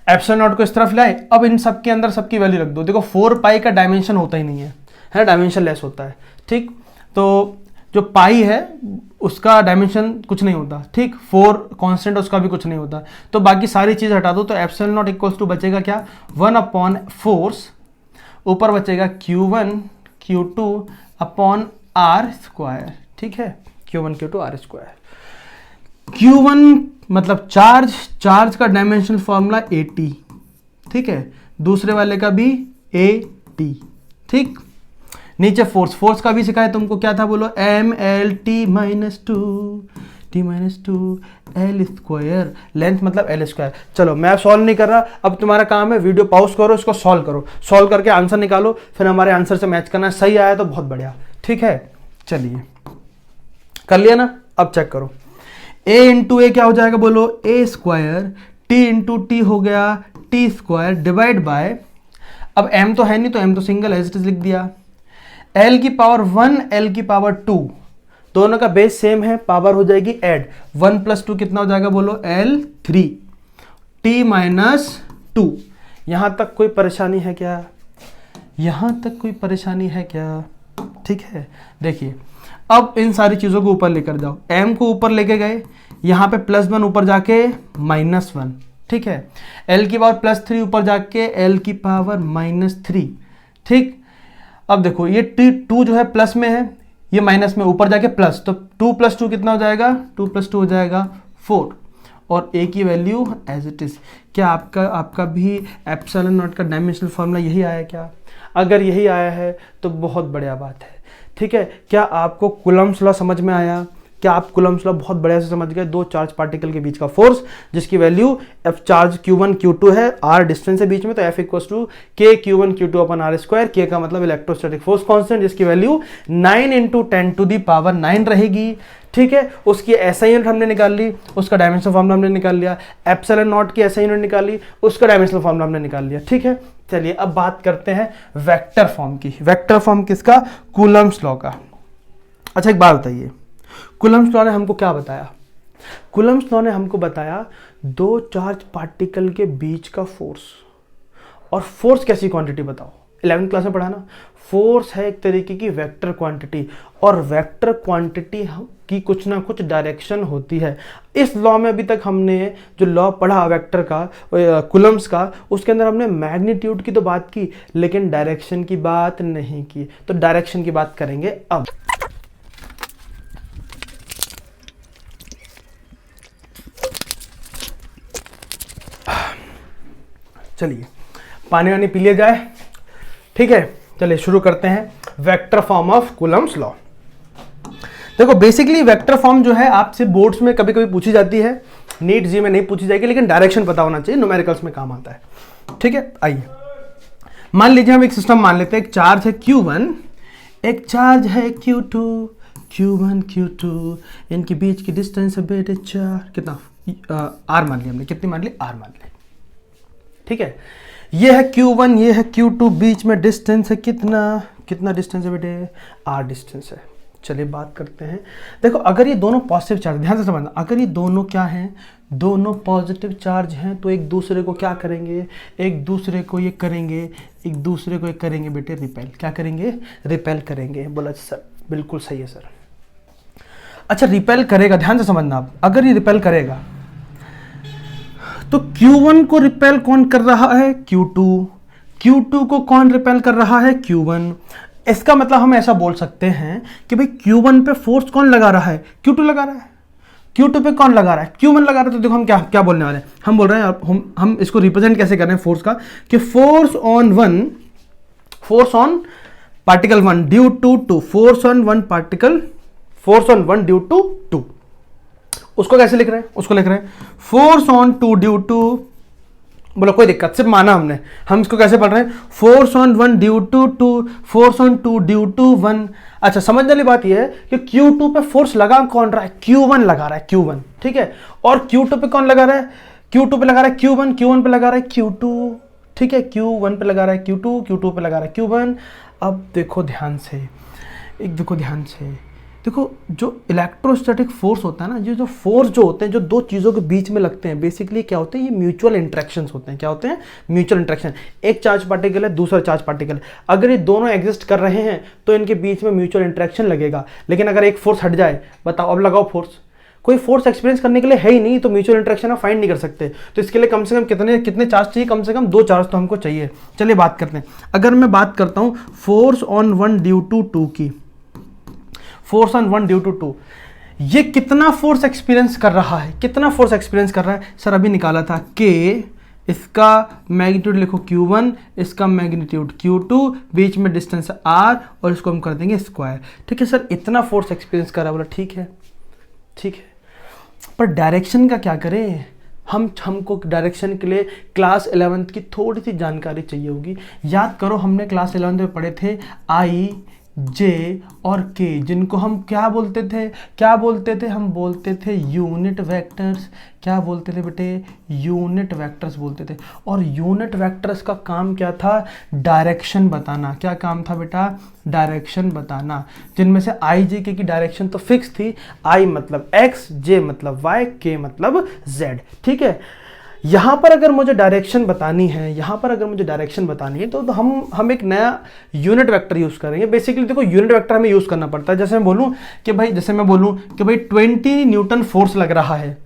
एप्सिलॉन नॉट को इस तरफ लाए, अब इन सब के अंदर सबकी वैल्यू रख दो। देखो 4 पाई का डायमेंशन होता ही नहीं है, है ना, डायमेंशन लेस होता है। ठीक, तो जो पाई है उसका डायमेंशन कुछ नहीं होता। ठीक, 4 कांस्टेंट उसका भी कुछ नहीं होता, तो बाकी सारी चीज हटा दो। तो एप्सिलॉन नॉट इक्वल्स टू बचेगा क्या 1/4, ऊपर बचेगा q1 q2 upon R square. ठीक है, q1 q2 are square. q1 मतलब चार्ज का डायमेंशनल फॉर्मूला 80। ठीक है, दूसरे वाले का भी 80। ठीक, नीचे फोर्स का भी सिखाया तुमको, क्या था बोलो, ML T-2 L square, length मतलब L स्क्वायर। चलो मैं सॉल्व नहीं कर रहा, अब तुम्हारा काम है वीडियो पॉज करो, इसको सॉल्व करो, सॉल्व करके आंसर निकालो, फिर हमारे आंसर से मैच करना, सही आया तो बहुत बढ़िया, ठीक है। चलिए कर लिया ना, अब चेक करो, a इंटू ए क्या हो जाएगा बोलो, a square, t into T हो गया t स्क्वायर डिवाइड बाय, अब m तो है नहीं तो m तो सिंगल एज इट इज लिख दिया, l की पावर 1 l की पावर 2, दोनों का बेस सेम है, पावर हो जाएगी ऐड, 1 प्लस 2 कितना हो जाएगा बोलो, L3 t माइनस 2। यहां तक कोई परेशानी है क्या, यहां तक कोई परेशानी है क्या, ठीक है। देखिए अब इन सारी चीजों को ऊपर लेकर जाओ, m को ऊपर लेके गए, यहां पे +1 ऊपर जाके -1, ठीक है, l की पावर +3 ऊपर जाके l की पावर -3, ठीक। अब देखो ये टू जो है प्लस में है, ये माइनस में, ऊपर जाके प्लस, तो 2 + 2 कितना हो जाएगा, 2 + 2 हो जाएगा 4, और a की वैल्यू एज इट इज। क्या आपका भी एप्सिलॉन नॉट का डायमेंशनल फॉर्मूला यही आया क्या? अगर यही आया है तो बहुत बढ़िया बात है, ठीक है। क्या आपको कूलम्ब्स लॉ समझ में आया? क्या आप कूलम्ब्स लॉ बहुत बढ़िया से समझ गए? दो चार्ज पार्टिकल के बीच का फोर्स जिसकी value F charge Q1 Q2 है, R डिस्टेंस है बीच में, तो F = K Q1 Q2 अपन R², K का मतलब इलेक्ट्रोस्टैटिक फोर्स कांस्टेंट जिसकी वैल्यू 9 × 10⁹ रहेगी, ठीक है। उसकी SI यूनिट हमने निकाल ली, उसका डायमेंशनल फॉर्मूला हमने निकाल लिया, एप्सिलॉन नॉट की SI यूनिट निकाली, उसका डायमेंशनल फॉर्मूला हमने निकाल लिया, ठीक है। चलिए अब बात करते हैं वेक्टर फॉर्म की। वेक्टर फॉर्म किसका? कूलम्ब्स लॉ का। अच्छा एक बात बताइए, कूलम्ब्स लॉ ने हमको क्या बताया? कूलम्ब्स लॉ ने हमको बताया दो चार्ज पार्टिकल के बीच का फोर्स। और फोर्स कैसी क्वांटिटी बताओ? 11वीं क्लास में पढ़ा ना, फोर्स है एक तरीके की वेक्टर क्वांटिटी, और वेक्टर क्वांटिटी की कुछ ना कुछ डायरेक्शन होती है। इस लॉ में अभी तक हमने जो लॉ पढ़ा वेक्टर का, कूलम्ब्स का, उसके अंदर हमने मैग्नीट्यूड की तो बात की लेकिन डायरेक्शन की बात नहीं की। तो डायरेक्शन की बात करेंगे अब। चलिए पानी वानी पी लिया जाए, ठीक है। चलिए शुरू करते हैं vector form of Coulomb's law. देखो बेसिकली वेक्टर फॉर्म जो है आपसे बोर्ड्स में कभी कभी पूछी जाती है, नीट जी में नहीं पूछी जाएगी, लेकिन डायरेक्शन पता होना चाहिए, न्यूमेरिकल्स में काम आता है, ठीक है। आइए मान लीजिए हम एक सिस्टम मान लेते हैं, एक चार्ज है Q1, एक चार्ज है Q2, Q1 Q2, इनके बीच की डिस्टेंस है बेटे चार, कितना R मान लिया हमने, कितनी मान ली? R मान ली, ठीक है। ये है Q1, ये है Q2, बीच में डिस्टेंस है कितना डिस्टेंस है बेटे? R डिस्टेंस है। चलिए बात करते हैं, देखो अगर ये दोनों पॉजिटिव चार्ज, ध्यान से समझना, अगर ये दोनों क्या हैं, दोनों पॉजिटिव चार्ज हैं, तो एक दूसरे को क्या करेंगे? एक दूसरे को ये करेंगे, एक दूसरे को ये करेंगे बेटे रिपेल। क्या करेंगे? रिपेल करेंगे। बोला सर बिल्कुल सही है सर। अच्छा रिपेल करेगा, ध्यान से समझना आप, अगर ये रिपेल करेगा तो Q1 को रिपेल कौन कर रहा है? Q2। Q2 को कौन रिपेल कर रहा है? Q1। इसका मतलब हम ऐसा बोल सकते हैं कि भाई Q1 पे फोर्स कौन लगा रहा है? Q2 लगा रहा है। Q2 पे कौन लगा रहा है? Q1 लगा रहा है। तो देखो हम क्या बोलने वाले हैं, हम बोल रहे हैं, हम इसको रिप्रेजेंट कैसे कर रहे हैं फोर्स का, कि force on particle 1 due to 2, force on one due to 2। उसको कैसे लिख रहे हैं? उसको लिख रहे हैं फोर्स ऑन 2 ड्यू टू, बोलो कोई दिक्कत, सिर्फ माना हमने, हम इसको कैसे पढ़ रहे हैं? Force on 1 due to 2, force on 2 due to 1। अच्छा समझने वाली बात यह है कि Q2 पे फोर्स लगा कौन रहा है? Q1 लगा रहा है, Q1, ठीक है। और Q2 पे कौन लगा रहा है? Q2 पे लगा रहा है Q1, Q1 पे लगा रहा है Q2, ठीक है। Q1 पे लगा रहा है Q2, Q2 पे लगा रहा है Q1। अब देखो ध्यान से, देखो जो इलेक्ट्रोस्टैटिक फोर्स होता है ना, ये जो फोर्स जो होते हैं, जो दो चीज़ों के बीच में लगते हैं, बेसिकली क्या होते हैं? ये म्यूचुअल इंट्रैक्शंस होते हैं। क्या होते हैं? Mutual interaction. एक चार्ज पार्टिकल है, दूसरा चार्ज पार्टिकल है, अगर ये दोनों एग्जिस्ट कर रहे हैं तो इनके बीच में म्यूचुअल इंट्रैक्शन लगेगा। लेकिन अगर एक फोर्स हट जाए, बताओ अब लगाओ फोर्स, कोई फोर्स एक्सपीरियंस करने के लिए है ही नहीं, तो म्यूचुअल इंट्रैक्शन आप फाइंड नहीं कर सकते। तो इसके लिए कम से कम कितने चार्ज चाहिए? कम से कम 2 चार्ज तो हमको चाहिए। चलिए बात करते हैं, अगर मैं बात करता हूँ फोर्स ऑन 1 ड्यू टू 2 की, फोर्स ऑन 1 ड्यू टू 2, ये कितना फोर्स एक्सपीरियंस कर रहा है? कितना फोर्स एक्सपीरियंस कर रहा है? सर अभी निकाला था K इसका मैग्नीट्यूड लिखो Q1, इसका मैग्नीट्यूड Q2, बीच में डिस्टेंस R और इसको हम कर देंगे स्क्वायर। ठीक है सर, इतना फोर्स एक्सपीरियंस करा, बोला ठीक है ठीक है, पर डायरेक्शन का क्या करें? हमको डायरेक्शन के लिए क्लास 11th की थोड़ी सी जानकारी चाहिए होगी। याद करो, हमने क्लास 11th में पढ़े थे I, J और K, जिनको हम क्या बोलते थे? हम बोलते थे यूनिट वेक्टर्स। क्या बोलते थे बेटे? यूनिट वेक्टर्स बोलते थे। और यूनिट वेक्टर्स का काम क्या था? डायरेक्शन बताना। क्या काम था बेटा? डायरेक्शन बताना। जिनमें से I, J, K की डायरेक्शन तो फिक्स थी, I मतलब X, J मतलब Y, K मतलब Z। ठीक है, यहाँ पर अगर मुझे डायरेक्शन बतानी है, तो हम एक नया यूनिट वेक्टर यूज़ करेंगे। बेसिकली देखो, यूनिट वेक्टर हमें यूज़ करना पड़ता है। जैसे मैं बोलूँ कि भाई 20 न्यूटन फोर्स लग रहा है,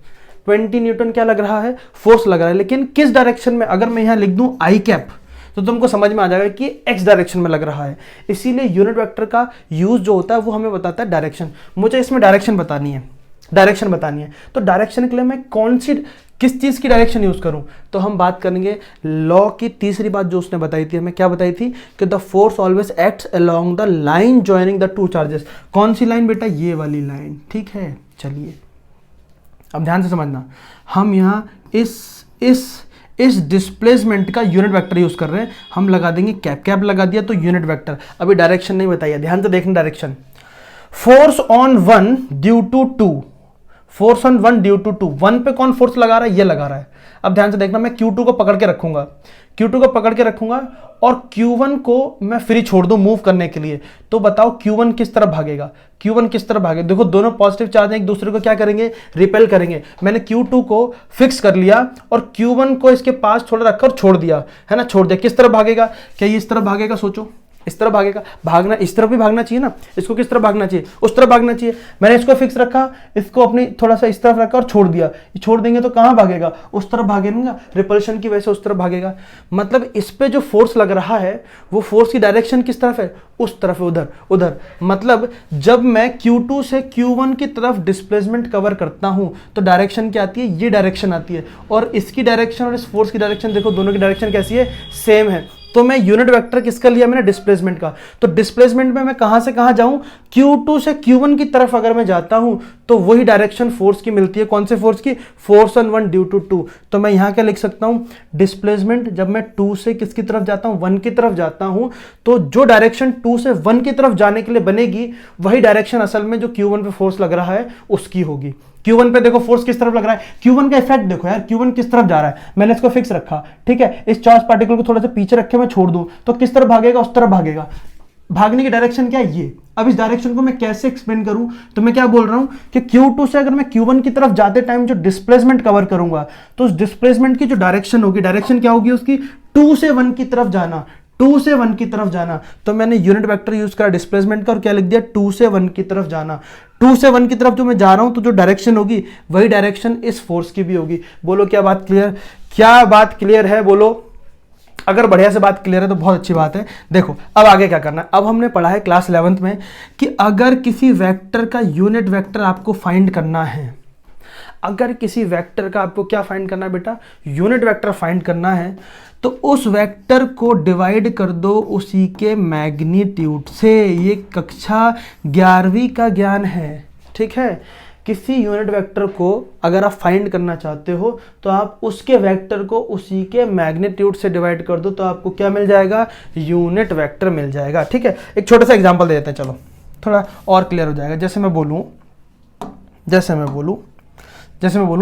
20 न्यूटन क्या लग रहा है? फोर्स लग रहा है। लेकिन किस डायरेक्शन में? अगर मैं यहाँ लिख दूँ आई कैप, तो तुमको समझ में आ जाएगा कि एक्स डायरेक्शन में लग रहा है। इसीलिए यूनिट वेक्टर का यूज़ जो होता है वो हमें बताता है डायरेक्शन। मुझे इसमें डायरेक्शन बतानी है, तो डायरेक्शन के लिए मैं किस चीज़ की डायरेक्शन यूज़ करूं? तो हम बात करेंगे लॉ की तीसरी बात जो उसने बताई थी। हमें क्या बताई थी? कि the force always acts along the line joining the two charges. कौन सी लाइन बेटा? ये वाली लाइन। ठीक है, चलिए अब ध्यान से समझना, हम यहाँ इस डिस्प्लेसमेंट का यूनिट वेक्टर यूज़ कर रहे हैं। हम लगा देंगे कैप लगा दिया तो यूनिट वेक्टर। अभी डायरेक्शन नहीं बताइए, ध्यान से देखना direction. Force on 1 due to 2, force on 1 due to 2। 1 पे कौन फोर्स लगा रहा है? ये लगा रहा है। अब ध्यान से देखना, मैं Q2 को पकड़ के रखूंगा और Q1 को मैं फ्री छोड़ दूं मूव करने के लिए। तो बताओ Q1 किस तरफ भागेगा? देखो, दोनों पॉजिटिव चार्ज एक दूसरे को क्या करेंगे? रिपेल करेंगे। मैंने Q2 को फिक्स कर लिया और Q1 को इसके पास थोड़ा रखकर छोड़ दिया, है ना? छोड़ दिया। किस तरफ भागेगा? क्या ये इस तरफ भागेगा? सोचो, इस तरफ भागेगा। भागना इस तरफ भी भागना चाहिए ना। इसको किस तरफ भागना चाहिए? उस तरफ भागना चाहिए। मैंने इसको फिक्स रखा, इसको अपनी थोड़ा सा इस तरफ रखा और छोड़ दिया। ये छोड़ देंगे तो कहाँ भागेगा? उस तरफ भागेगा, रिपल्शन की वजह से उस तरफ भागेगा। मतलब इस पे जो फोर्स लग रहा है वो फोर्स की डायरेक्शन किस तरफ है? उस तरफ है, उधर। मतलब जब मैं Q2 से Q1 की तरफ डिस्प्लेसमेंट कवर करता हूं तो डायरेक्शन क्या आती है? ये डायरेक्शन आती है। और इसकी डायरेक्शन और इस फोर्स की डायरेक्शन देखो, दोनों की डायरेक्शन कैसी है? सेम है। तो मैं यूनिट वेक्टर किसका लिया मैंने? डिस्प्लेसमेंट का। तो डिस्प्लेसमेंट में मैं कहां से कहां जाऊं? Q2 से Q1 की तरफ अगर मैं जाता हूं तो वही डायरेक्शन फोर्स की मिलती है। कौन से फोर्स की? Force on 1 due to 2। तो मैं यहां क्या लिख सकता हूं? डिस्प्लेसमेंट जब मैं 2 से किसकी तरफ जाता हूं? 1 की तरफ जाता हूं, तो जो डायरेक्शन 2 से 1 की तरफ जाने के लिए बनेगी वही डायरेक्शन असल में जो Q1 पे फोर्स लग रहा है उसकी होगी। Q1 पे देखो फोर्स किस तरफ लग रहा है? Q1 का इफेक्ट देखो यार, Q1 किस तरफ जा रहा है? मैंने इसको फिक्स रखा, ठीक है। इस चार्ज पार्टिकल को थोड़ा सा पीछे रखे मैं छोड़ दूं तो किस तरफ भागेगा? उस तरफ भागेगा। भागने की डायरेक्शन क्या है? ये। अब इस डायरेक्शन को मैं कैसे एक्सप्लेन करूं? तो मैं क्या बोल रहा हूं कि Q2 से अगर मैं Q1 की तरफ जाते टाइम जो डिस्प्लेसमेंट कवर करूंगा तो उस डिस्प्लेसमेंट की जो डायरेक्शन होगी, डायरेक्शन क्या होगी उसकी? 2 से 1 की तरफ जाना, 2 से 1 की तरफ जाना। तो मैंने यूनिट वेक्टर यूज करा डिस्प्लेसमेंट का और क्या लिख दिया? 2 से 1 की तरफ जाना। 2 से 1 की तरफ जो मैं जा रहा हूं तो जो डायरेक्शन होगी वही डायरेक्शन इस फोर्स की भी होगी। बोलो क्या बात क्लियर? क्या बात क्लियर है? बोलो। अगर बढ़िया से बात क्लियर है तो बहुत अच्छी बात है। देखो अब आगे क्या करना है। अब हमने पढ़ा है क्लास 11th में कि अगर किसी वेक्टर का यूनिट वेक्टर आपको फाइंड करना है, अगर किसी वेक्टर का आपको क्या फाइंड करना है बेटा? यूनिट वेक्टर फाइंड करना है, तो उस वेक्टर को डिवाइड कर दो उसी के मैग्नीट्यूड से। ये कक्षा 11वीं का ज्ञान है, ठीक है। किसी यूनिट वेक्टर को अगर आप फाइंड करना चाहते हो तो आप उसके वेक्टर को उसी के मैग्नीट्यूड से डिवाइड कर दो तो आपको क्या मिल जाएगा? यूनिट वेक्टर मिल जाएगा, ठीक है। एक छोटा सा एग्जांपल दे देते हैं, चलो थोड़ा और क्लियर हो जाएगा। जैसे मैं बोलूँ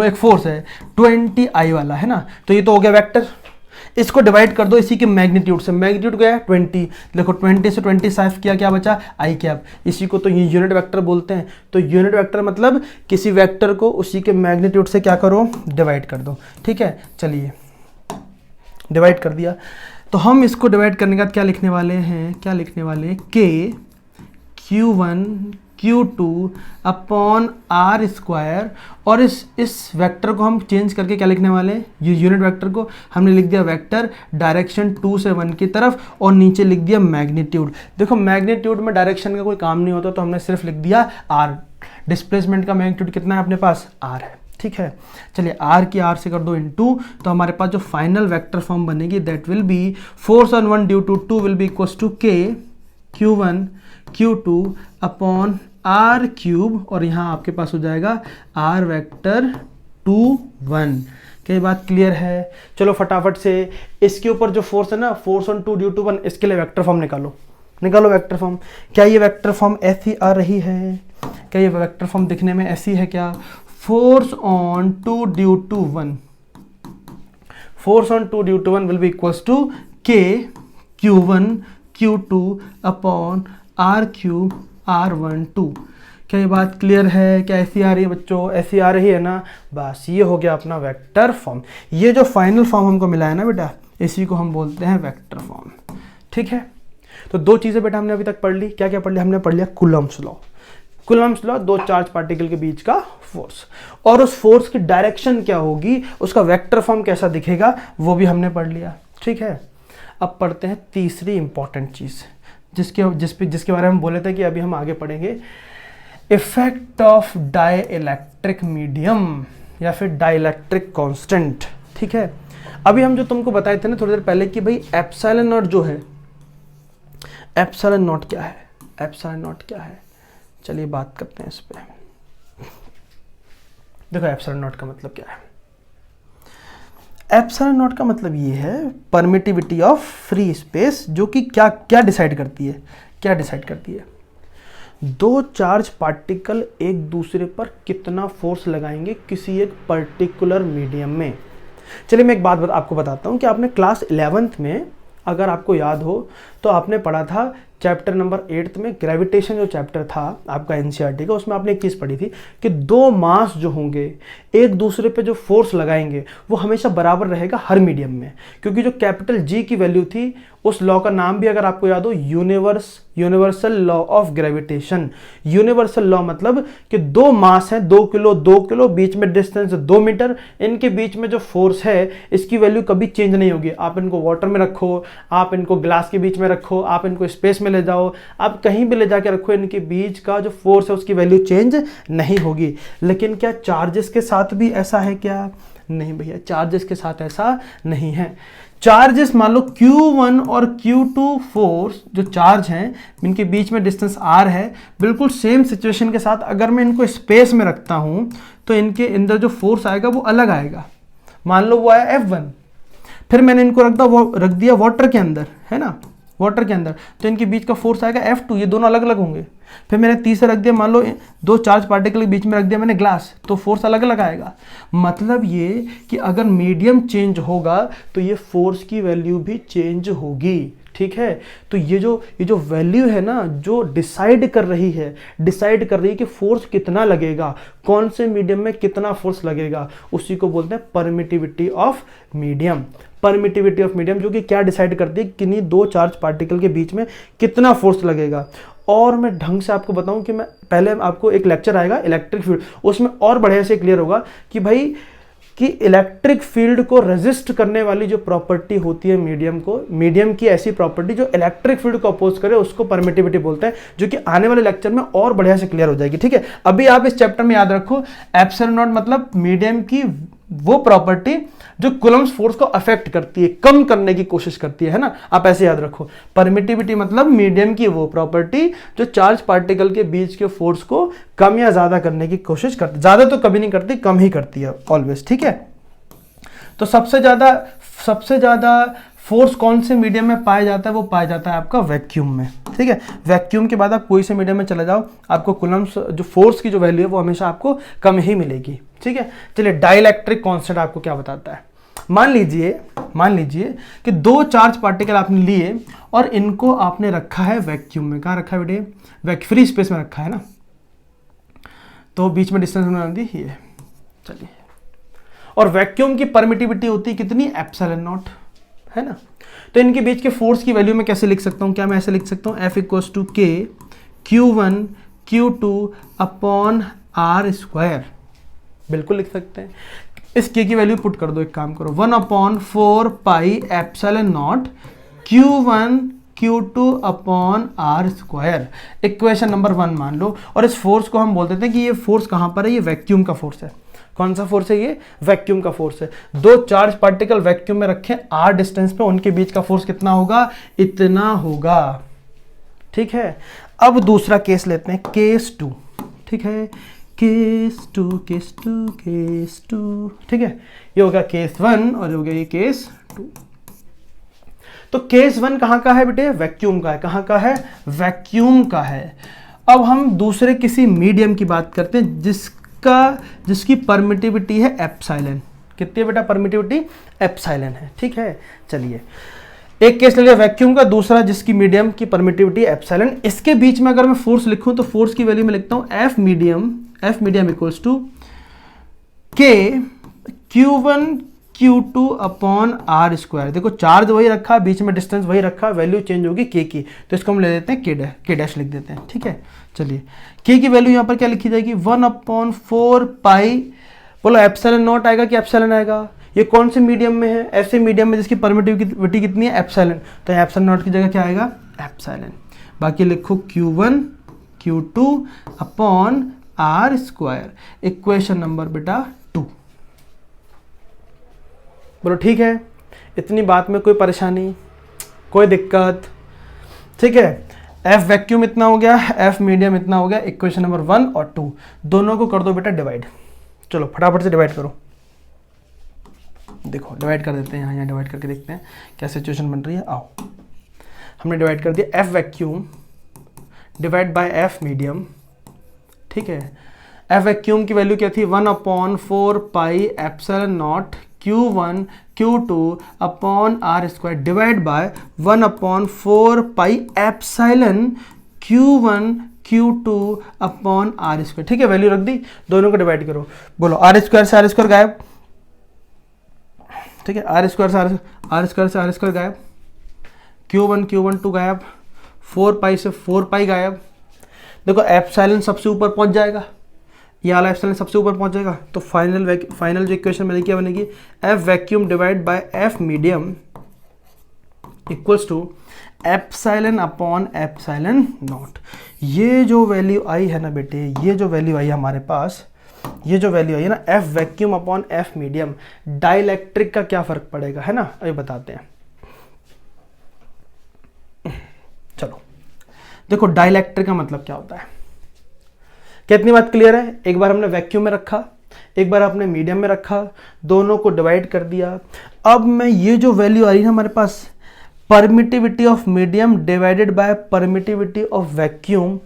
एक फोर्स है 20I वाला, है ना। तो ये तो हो गया वेक्टर। इसको डिवाइड कर दो इसी के मैग्नीट्यूड से। मैग्नीट्यूड क्या है? 20। देखो 20 से 20 साइफ किया, क्या बचा? आई कैप। इसी को तो ये यूनिट वेक्टर बोलते हैं। तो यूनिट वेक्टर मतलब किसी वेक्टर को उसी के मैग्नीट्यूड से क्या करो? डिवाइड कर दो, ठीक है। चलिए डिवाइड कर दिया तो हम इसको डिवाइड करने के बाद क्या लिखने वाले हैं? K Q1 Q2 upon R square. और इस वेक्टर को हम चेंज करके क्या लिखने वाले हैं? ये यूनिट वेक्टर को हमने लिख दिया वेक्टर डायरेक्शन 2 से 1 की तरफ और नीचे लिख दिया मैग्नीट्यूड। देखो मैग्नीट्यूड में डायरेक्शन का कोई काम नहीं होता तो हमने सिर्फ लिख दिया R। डिस्प्लेसमेंट का मैग्नीट्यूड कितना है अपने पास? R है। ठीक है। चलिए आर की आर से कर दो इनटू, तो हमारे पास जो फाइनल वेक्टर फॉर्म बनेगी that will be force on 1 due to 2 will be equals to K Q1 Q2 upon are cube, और यहाँ आपके पास हो जाएगा आर वेक्टर 2 1। क्या ये बात क्लियर है? चलो फटाफट से इसके ऊपर जो फोर्स है ना, फोर्स ऑन 2 ड्यू टू 1, इसके लिए वेक्टर फॉर्म निकालो वेक्टर फॉर्म। क्या ये वेक्टर फॉर्म ऐसी आ रही है? क्या ये वेक्टर फॉर्म दिखने में ऐसी है क्या? Force on 2 due to 1, force on 2 due to 1 will be equals to K Q1 Q2 upon are cube R12। क्या ये बात क्लियर है? क्या ऐसी आ रही है बच्चों? ऐसी आ रही है ना? बस ये हो गया अपना वेक्टर फॉर्म। ये जो फाइनल फॉर्म हमको मिला है ना बेटा, इसी को हम बोलते हैं वेक्टर फॉर्म। ठीक है, तो दो चीज़ें बेटा हमने अभी तक पढ़ ली। क्या क्या पढ़ लिया? हमने पढ़ लिया कूलम्ब्स लॉ। कूलम्ब्स लॉ, दो चार्ज पार्टिकल के बीच का फोर्स, और उस फोर्स की डायरेक्शन क्या होगी, उसका वेक्टर फॉर्म कैसा दिखेगा, वो भी हमने पढ़ लिया। ठीक है, अब पढ़ते हैं तीसरी इंपॉर्टेंट चीज़ जिसके बारे में हम बोले थे कि अभी हम आगे पढ़ेंगे, इफेक्ट ऑफ डाइइलेक्ट्रिक मीडियम या फिर डाइइलेक्ट्रिक कांस्टेंट। ठीक है, अभी हम जो तुमको बताए थे ना थोड़ी देर पहले कि भाई एप्सिलॉन नॉट जो है, एप्सिलॉन नॉट क्या है, एप्सिलॉन नॉट क्या है, चलिए बात करते हैं इस पे। देखो एप्सिलॉन नॉट का मतलब क्या है? एप्सिलॉन नॉट का मतलब ये है परमिटिविटी ऑफ फ्री स्पेस, जो कि क्या डिसाइड करती है? क्या डिसाइड करती है? दो चार्ज पार्टिकल एक दूसरे पर कितना फोर्स लगाएंगे किसी एक पर्टिकुलर मीडियम में। चलिए मैं एक बात आपको बताता हूँ कि आपने क्लास 11th में, अगर आपको याद हो तो आपने पढ़ा था चैप्टर नंबर 8 में, ग्रेविटेशन जो चैप्टर था आपका एनसीईआरटी का, उसमें आपने एक चीज़ पढ़ी थी कि दो मास जो होंगे एक दूसरे पे जो फोर्स लगाएंगे वो हमेशा बराबर रहेगा हर मीडियम में, क्योंकि जो कैपिटल जी की वैल्यू थी, उस लॉ का नाम भी अगर आपको याद हो, universal law of gravitation. Universal law मतलब कि दो मास हैं, 2 किलो, बीच में डिस्टेंस 2 मीटर, इनके बीच में जो फोर्स है इसकी वैल्यू कभी चेंज नहीं होगी। आप इनको वाटर में रखो, आप इनको ग्लास के बीच में रखो, आप इनको स्पेस में ले जाओ, आप कहीं भी ले जाके रखो, इनके बीच का जो फोर्स है उसकी वैल्यू चेंज नहीं होगी। लेकिन क्या चार्जेस के साथ भी ऐसा है क्या? नहीं भैया, चार्जेस के साथ ऐसा नहीं है। चार्जेस मान लो Q1 और Q2 फोर्स जो चार्ज हैं, इनके बीच में डिस्टेंस R है, बिल्कुल सेम सिचुएशन के साथ अगर मैं इनको स्पेस में रखता हूं तो इनके अंदर जो फोर्स आएगा वो अलग आएगा। मान लो वो आया F1, फिर मैंने इनको रख दिया वाटर के अंदर, है ना, वाटर के अंदर, तो इनके बीच का फोर्स आएगा F2, ये दोनों अलग अलग होंगे। फिर मैंने तीसरा रख दिया, मान लो दो चार्ज पार्टिकल के बीच में रख दिया मैंने ग्लास, तो फोर्स अलग अलग आएगा। मतलब ये कि अगर मीडियम चेंज होगा तो ये फोर्स की वैल्यू भी चेंज होगी। ठीक है, तो ये जो वैल्यू है ना, जो डिसाइड कर रही है कि फोर्स कितना लगेगा, कौन से मीडियम में कितना फोर्स लगेगा, उसी को बोलते हैं permittivity of medium. Permittivity of medium जो कि क्या डिसाइड करती है, किन्हीं दो चार्ज पार्टिकल के बीच में कितना फोर्स लगेगा। और मैं ढंग से आपको बताऊं कि मैं पहले आपको एक लेक्चर आएगा इलेक्ट्रिक फील्ड, उसमें और बढ़िया से क्लियर होगा कि भाई कि इलेक्ट्रिक फील्ड को रेजिस्ट करने वाली जो प्रॉपर्टी होती है मीडियम की ऐसी प्रॉपर्टी जो इलेक्ट्रिक फील्ड को अपोज करे, उसको परमिटिविटी बोलते हैं, जो कि आने वाले लेक्चर में और बढ़िया से क्लियर हो जाएगी। ठीक है, अभी आप इस चैप्टर में याद रखो, एप्सिलॉन नॉट मतलब मीडियम की वो प्रॉपर्टी जो कूलम्ब्स फोर्स को अफेक्ट करती है, कम करने की कोशिश करती है ना, आप ऐसे याद रखो। परमिटिविटी मतलब मीडियम की वो प्रॉपर्टी जो चार्ज पार्टिकल के बीच के फोर्स को कम या ज्यादा करने की कोशिश करती है, ज्यादा तो कभी नहीं करती, कम ही करती है ऑलवेज। ठीक है, तो सबसे ज्यादा फोर्स कौन से मीडियम में पाया जाता है? वो पाया जाता है आपका वैक्यूम में। ठीक है, वैक्यूम के बाद आप कोई से मीडियम में चले जाओ, आपको कूलम्ब्स जो फोर्स की जो वैल्यू है वो हमेशा आपको कम ही मिलेगी। ठीक है, चलिए डाइइलेक्ट्रिक कांस्टेंट आपको क्या बताता है? मान लीजिए कि दो चार्ज पार्टिकल आपने लिए और इनको आपने रखा है वैक्यूम में। कहाँ रखा है बेटे? फ्री स्पेस में रखा है ना, तो बीच में डिस्टेंस बना दी ये। चलिए, और वैक्यूम की परमिटिविटी होती है कितनी? एप्सिलॉन नॉट, है ना। तो इनके बीच के फोर्स की वैल्यू मैं कैसे लिख सकता हूं? क्या मैं ऐसे लिख सकता हूं, F equals to K Q1 Q2 upon R²। बिल्कुल लिख सकते हैं। इस K की वैल्यू पुट कर दो, एक काम करो, 1/4 epsilon naught Q1 Q2 upon R²। Equation number 1 मान लो, और इस फोर्स को हम बोलते थे कि ये फोर्स कहां पर है? ये वैक्यूम का फोर्स है। कौन सा फोर्स है ये? वैक्यूम का फोर्स है। दो चार्ज पार्टिकल वैक्यूम में रखे r डिस्टेंस पे, उनके बीच का फोर्स कितना होगा? इतना होगा। ठीक है, अब दूसरा केस लेते हैं, केस 2। ठीक है, केस 2 केस 2 केस 2। ठीक है, ये होगा केस 1 और ये हो गया ये केस 2। तो केस 1 कहाँ का है बेटे? वैक्यूम का है। कहाँ का है? वैक्यूम का है। अब हम दूसरे किसी मीडियम की बात करते हैं जिसकी परमिटिविटी है एप्सिलॉन। कितनी है बेटा परमिटिविटी? एप्सिलॉन है। ठीक है, चलिए एक केस ले लिया वैक्यूम का, दूसरा जिसकी मीडियम की परमिटिविटी एप्सिलॉन। इसके बीच में अगर मैं फोर्स लिखूं तो फोर्स की वैल्यू में लिखता हूं F medium equals to K Q1 Q2 upon R square. देखो चार्ज वही रखा, बीच में डिस्टेंस वही रखा, वैल्यू चेंज होगी के की, तो इसको हम ले देते हैं के डैश लिख देते हैं। ठीक है, चलिए के की वैल्यू यहाँ पर क्या लिखी जाएगी? 1/4 पाई, बोलो एप्सिलॉन नॉट आएगा कि एप्सिलॉन आएगा? ये कौन से मीडियम में है? ऐसे मीडियम में जिसकी परमिटिविटी कितनी है? एप्सिलॉन। तो एप्सिलॉन नॉट की जगह क्या आएगा? एप्सिलॉन। बाकी लिखो Q1 Q2 upon R square. Equation number बेटा 2। बोलो ठीक है, इतनी बात में कोई परेशानी, कोई दिक्कत? ठीक है, एफ वैक्यूम इतना हो गया, एफ मीडियम इतना हो गया। इक्वेशन नंबर 1 और 2 दोनों को कर दो बेटा डिवाइड। चलो फटाफट से डिवाइड करो। देखो डिवाइड कर देते हैं, यहाँ डिवाइड करके देखते हैं क्या सिचुएशन बन रही है। आओ, हमने डिवाइड कर दिया F vacuum divide by F medium. ठीक है, एफ वैक्यूम की वैल्यू क्या थी? 1/4 pi epsilon naught Q1 Q2 upon R square divide by 1/4 pi epsilon Q1 Q2 upon R square. ठीक है, वैल्यू रख दी, दोनों को डिवाइड करो। बोलो आर स्क्वायर से आर स्क्वायर गायब। ठीक है, आर स्क्वायर से आर स्क्वायर गायब, Q1 2 गायब, 4 पाई से 4 पाई गायब। देखो एप्सिलॉन सबसे ऊपर पहुंच जाएगा, ये वाला एप्सिलॉन सबसे ऊपर पहुंच जाएगा, तो फाइनल जो इक्वेशन बनेगी क्या बनेगी? F vacuum divide by F medium equals to epsilon upon epsilon naught. ये जो वैल्यू आई है ना बेटे, ये जो वैल्यू आई है हमारे पास, ये जो वैल्यू आई है ना F vacuum upon F medium, dielectric का क्या फर्क पड़ेगा है ना, अभी बताते हैं। चलो देखो डाइलेक्ट्रिक का मतलब क्या होता है, कितनी बात क्लियर है? एक बार हमने वैक्यूम में रखा, एक बार आपने मीडियम में रखा, दोनों को डिवाइड कर दिया। अब मैं ये जो वैल्यू आ रही है हमारे पास, permittivity of medium divided by permittivity of vacuum,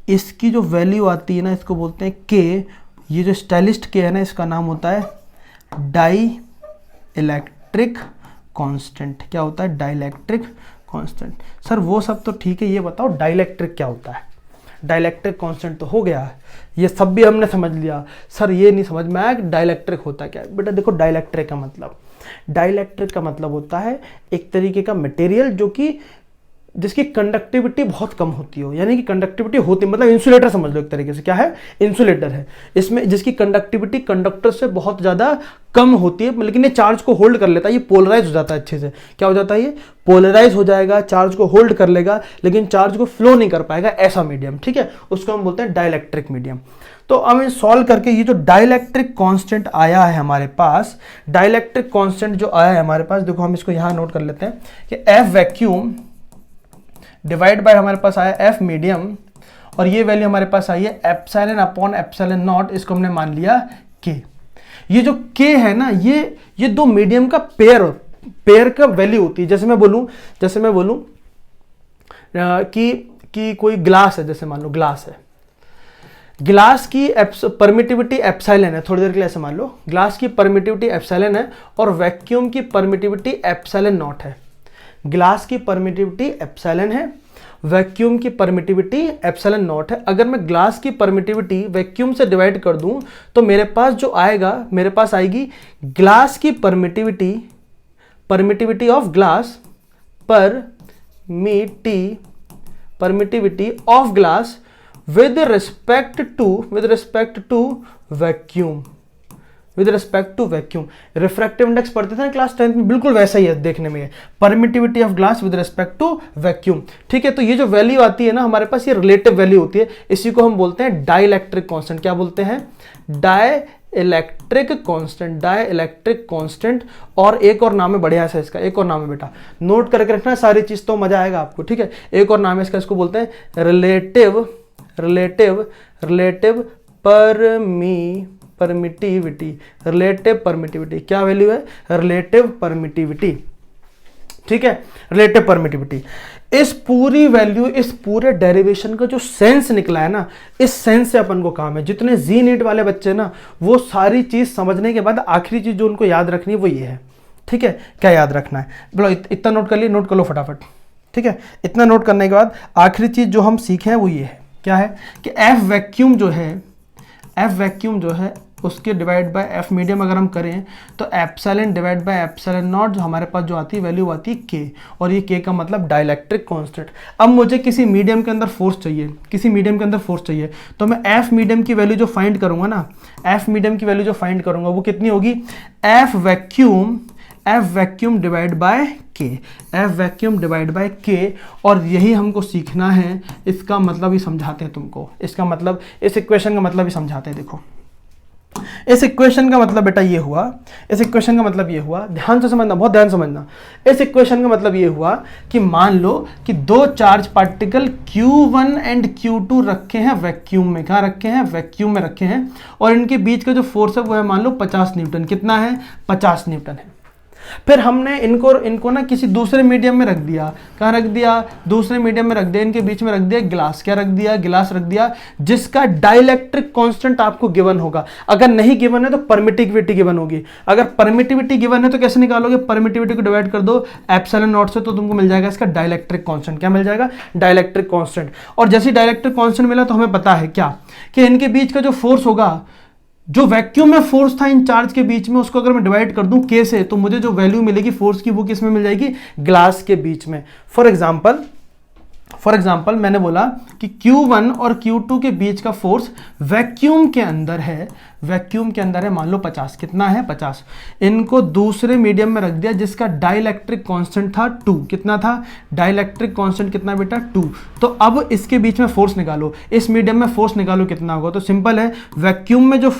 इसकी जो वैल्यू आती है ना इसको बोलते हैं के। ये जो स्टाइलिस्ट के है ना इसका नाम होता है डाई इलेक्ट्रिक कांस्टेंट। क्या होता है? Dielectric constant. सर वो सब तो ठीक है, ये बताओ डाइलेक्ट्रिक क्या होता है? डाइलेक्ट्रिक कांस्टेंट तो हो गया, ये सब भी हमने समझ लिया। सर ये नहीं समझ में आया कि डाइलेक्ट्रिक होता क्या है? बेटा देखो डाइलेक्ट्रिक का मतलब होता है एक तरीके का मटेरियल जो कि जिसकी कंडक्टिविटी बहुत कम होती हो, यानी कि कंडक्टिविटी होती मतलब इंसुलेटर समझ लो एक तरीके से। क्या है? इंसुलेटर है। इसमें जिसकी कंडक्टिविटी कंडक्टर से बहुत ज़्यादा कम होती है, लेकिन ये चार्ज को होल्ड कर लेता है, ये पोलराइज हो जाता है अच्छे से। क्या हो जाता है? ये पोलराइज हो जाएगा, चार्ज को होल्ड कर लेगा लेकिन चार्ज को फ्लो नहीं कर पाएगा, ऐसा मीडियम। ठीक है, उसको हम बोलते हैं डाइलेक्ट्रिक मीडियम। तो अब सॉल्व करके ये जो डाइलेक्ट्रिक कांस्टेंट आया है हमारे पास, डाइलेक्ट्रिक कांस्टेंट जो आया है हमारे पास, देखो हम इसको यहाँ नोट कर लेते हैं कि एफ वैक्यूम डिवाइड बाय हमारे पास आया एफ मीडियम, और ये वैल्यू हमारे पास आई है एप्सिलॉन अपॉन एप्सिलॉन नॉट, इसको हमने मान लिया के। ये जो के है ना, ये दो मीडियम का पेयर का वैल्यू होती है। जैसे मैं बोलूं कि कोई ग्लास है, जैसे मान लो ग्लास है, ग्लास की परमिटिविटी एप्सिलॉन है, थोड़ी देर के लिए ऐसे मान लो ग्लास की परमिटिविटी एप्सिलॉन है और वैक्यूम की परमिटिविटी एप्सिलॉन नॉट है। ग्लास की परमिटिविटी एप्सिलॉन है, वैक्यूम की परमिटिविटी एप्सिलॉन नॉट है। अगर मैं ग्लास की परमिटिविटी वैक्यूम से डिवाइड कर दूं तो मेरे पास जो आएगा, मेरे पास आएगी ग्लास की परमिटिविटी ऑफ ग्लास पर permittivity of glass with respect to vacuum. Refractive index पढ़ते थे ना क्लास 10th में, बिल्कुल वैसा ही है देखने में, permittivity of glass with respect to vacuum. ठीक है, तो ये जो वैल्यू आती है ना हमारे पास, ये रिलेटिव वैल्यू होती है, इसी को हम बोलते हैं डाइलेक्ट्रिक कांस्टेंट। क्या बोलते हैं? Dielectric constant, dielectric constant. और एक और नाम है बढ़िया सा इसका, एक और नाम है बेटा, नोट करके रखना सारी चीज तो मजा आएगा आपको, ठीक है। एक और नाम है इसका, इसको बोलते हैं रिलेटिव परमिटिविटी। रिलेटिव परमिटिविटी क्या वैल्यू है? रिलेटिव परमिटिविटी, ठीक है, रिलेटिव परमिटिविटी। इस पूरी वैल्यू, इस पूरे डेरिवेशन का जो सेंस निकला है ना, इस सेंस से अपन को काम है। जितने जी नीट वाले बच्चे ना, वो सारी चीज समझने के बाद आखिरी चीज जो उनको याद रखनी है वो ये है, ठीक है। क्या याद रखना है बोलो? इतना नोट कर लिए, नोट कर लो फटाफट, ठीक है। इतना नोट करने के बाद आखिरी चीज जो हम सीखे हैं वो ये है, क्या है कि एफ वैक्यूम जो है उसके डिवाइड बाय एफ मीडियम अगर हम करें तो epsilon divide by epsilon not, जो हमारे पास जो आती है वैल्यू आती है के, और ये के का मतलब डाइलेक्ट्रिक कांस्टेंट। अब मुझे किसी मीडियम के अंदर फोर्स चाहिए, तो मैं एफ मीडियम की वैल्यू जो फाइंड करूंगा ना, एफ मीडियम की वैल्यू जो फाइंड करूंगा वो कितनी होगी? एफ वैक्यूम डिवाइड बाय के, और यही हमको सीखना है। इसका मतलब ही समझाते हैं तुमको, इसका मतलब, इस इक्वेशन का मतलब ही समझाते हैं। देखो इस इक्वेशन का मतलब बेटा ये हुआ, ध्यान से समझना, बहुत ध्यान समझना। इस इक्वेशन का मतलब ये हुआ कि मान लो कि दो charge particle Q1 and Q2 रखे हैं वैक्यूम में। कहाँ रखे हैं? वैक्यूम में रखे हैं, और इनके बीच का जो फोर्स है वो है मान लो 50 न्यूटन। कितना है? 50 न्यूटन है। फिर हमने इनको ना किसी दूसरे मीडियम में रख दिया। कहाँ रख दिया? दूसरे मीडियम में रख दिया, इनके बीच में रख दिया ग्लास। क्या रख दिया? गिलास रख दिया, जिसका डाइलेक्ट्रिक कांस्टेंट आपको गिवन होगा। अगर नहीं गिवन है तो परमिटिविटी गिवन होगी। अगर परमिटिविटी गिवन है तो कैसे निकालोगे? परमिटिविटी को डिवाइड कर दो एप्सिलॉन नॉट से, तो तुमको मिल जाएगा इसका डाइलेक्ट्रिक कांस्टेंट। क्या मिल जाएगा? Dielectric constant. और जैसे डाइलेक्ट्रिक कांस्टेंट मिला तो हमें पता है क्या, कि इनके बीच का जो फोर्स होगा, जो वैक्यूम में फोर्स था इन चार्ज के बीच में, उसको अगर मैं डिवाइड कर दूं के से, तो मुझे जो वैल्यू मिलेगी फोर्स की वो किस में मिल जाएगी? ग्लास के बीच में। फॉर एग्जाम्पल मैंने बोला कि Q1 और Q2 के बीच का फोर्स वैक्यूम के अंदर है मान लो 50। कितना है? 50। इनको दूसरे मीडियम में रख दिया जिसका डाइलेक्ट्रिक कांस्टेंट था 2। कितना था? डाइलेक्ट्रिक कांस्टेंट कितना बेटा? 2। तो अब इसके बीच में फोर्स निकालो, इस मीडियम में फोर्स निकालो, कितना होगा? तो सिंपल है, वैक्यूम में जो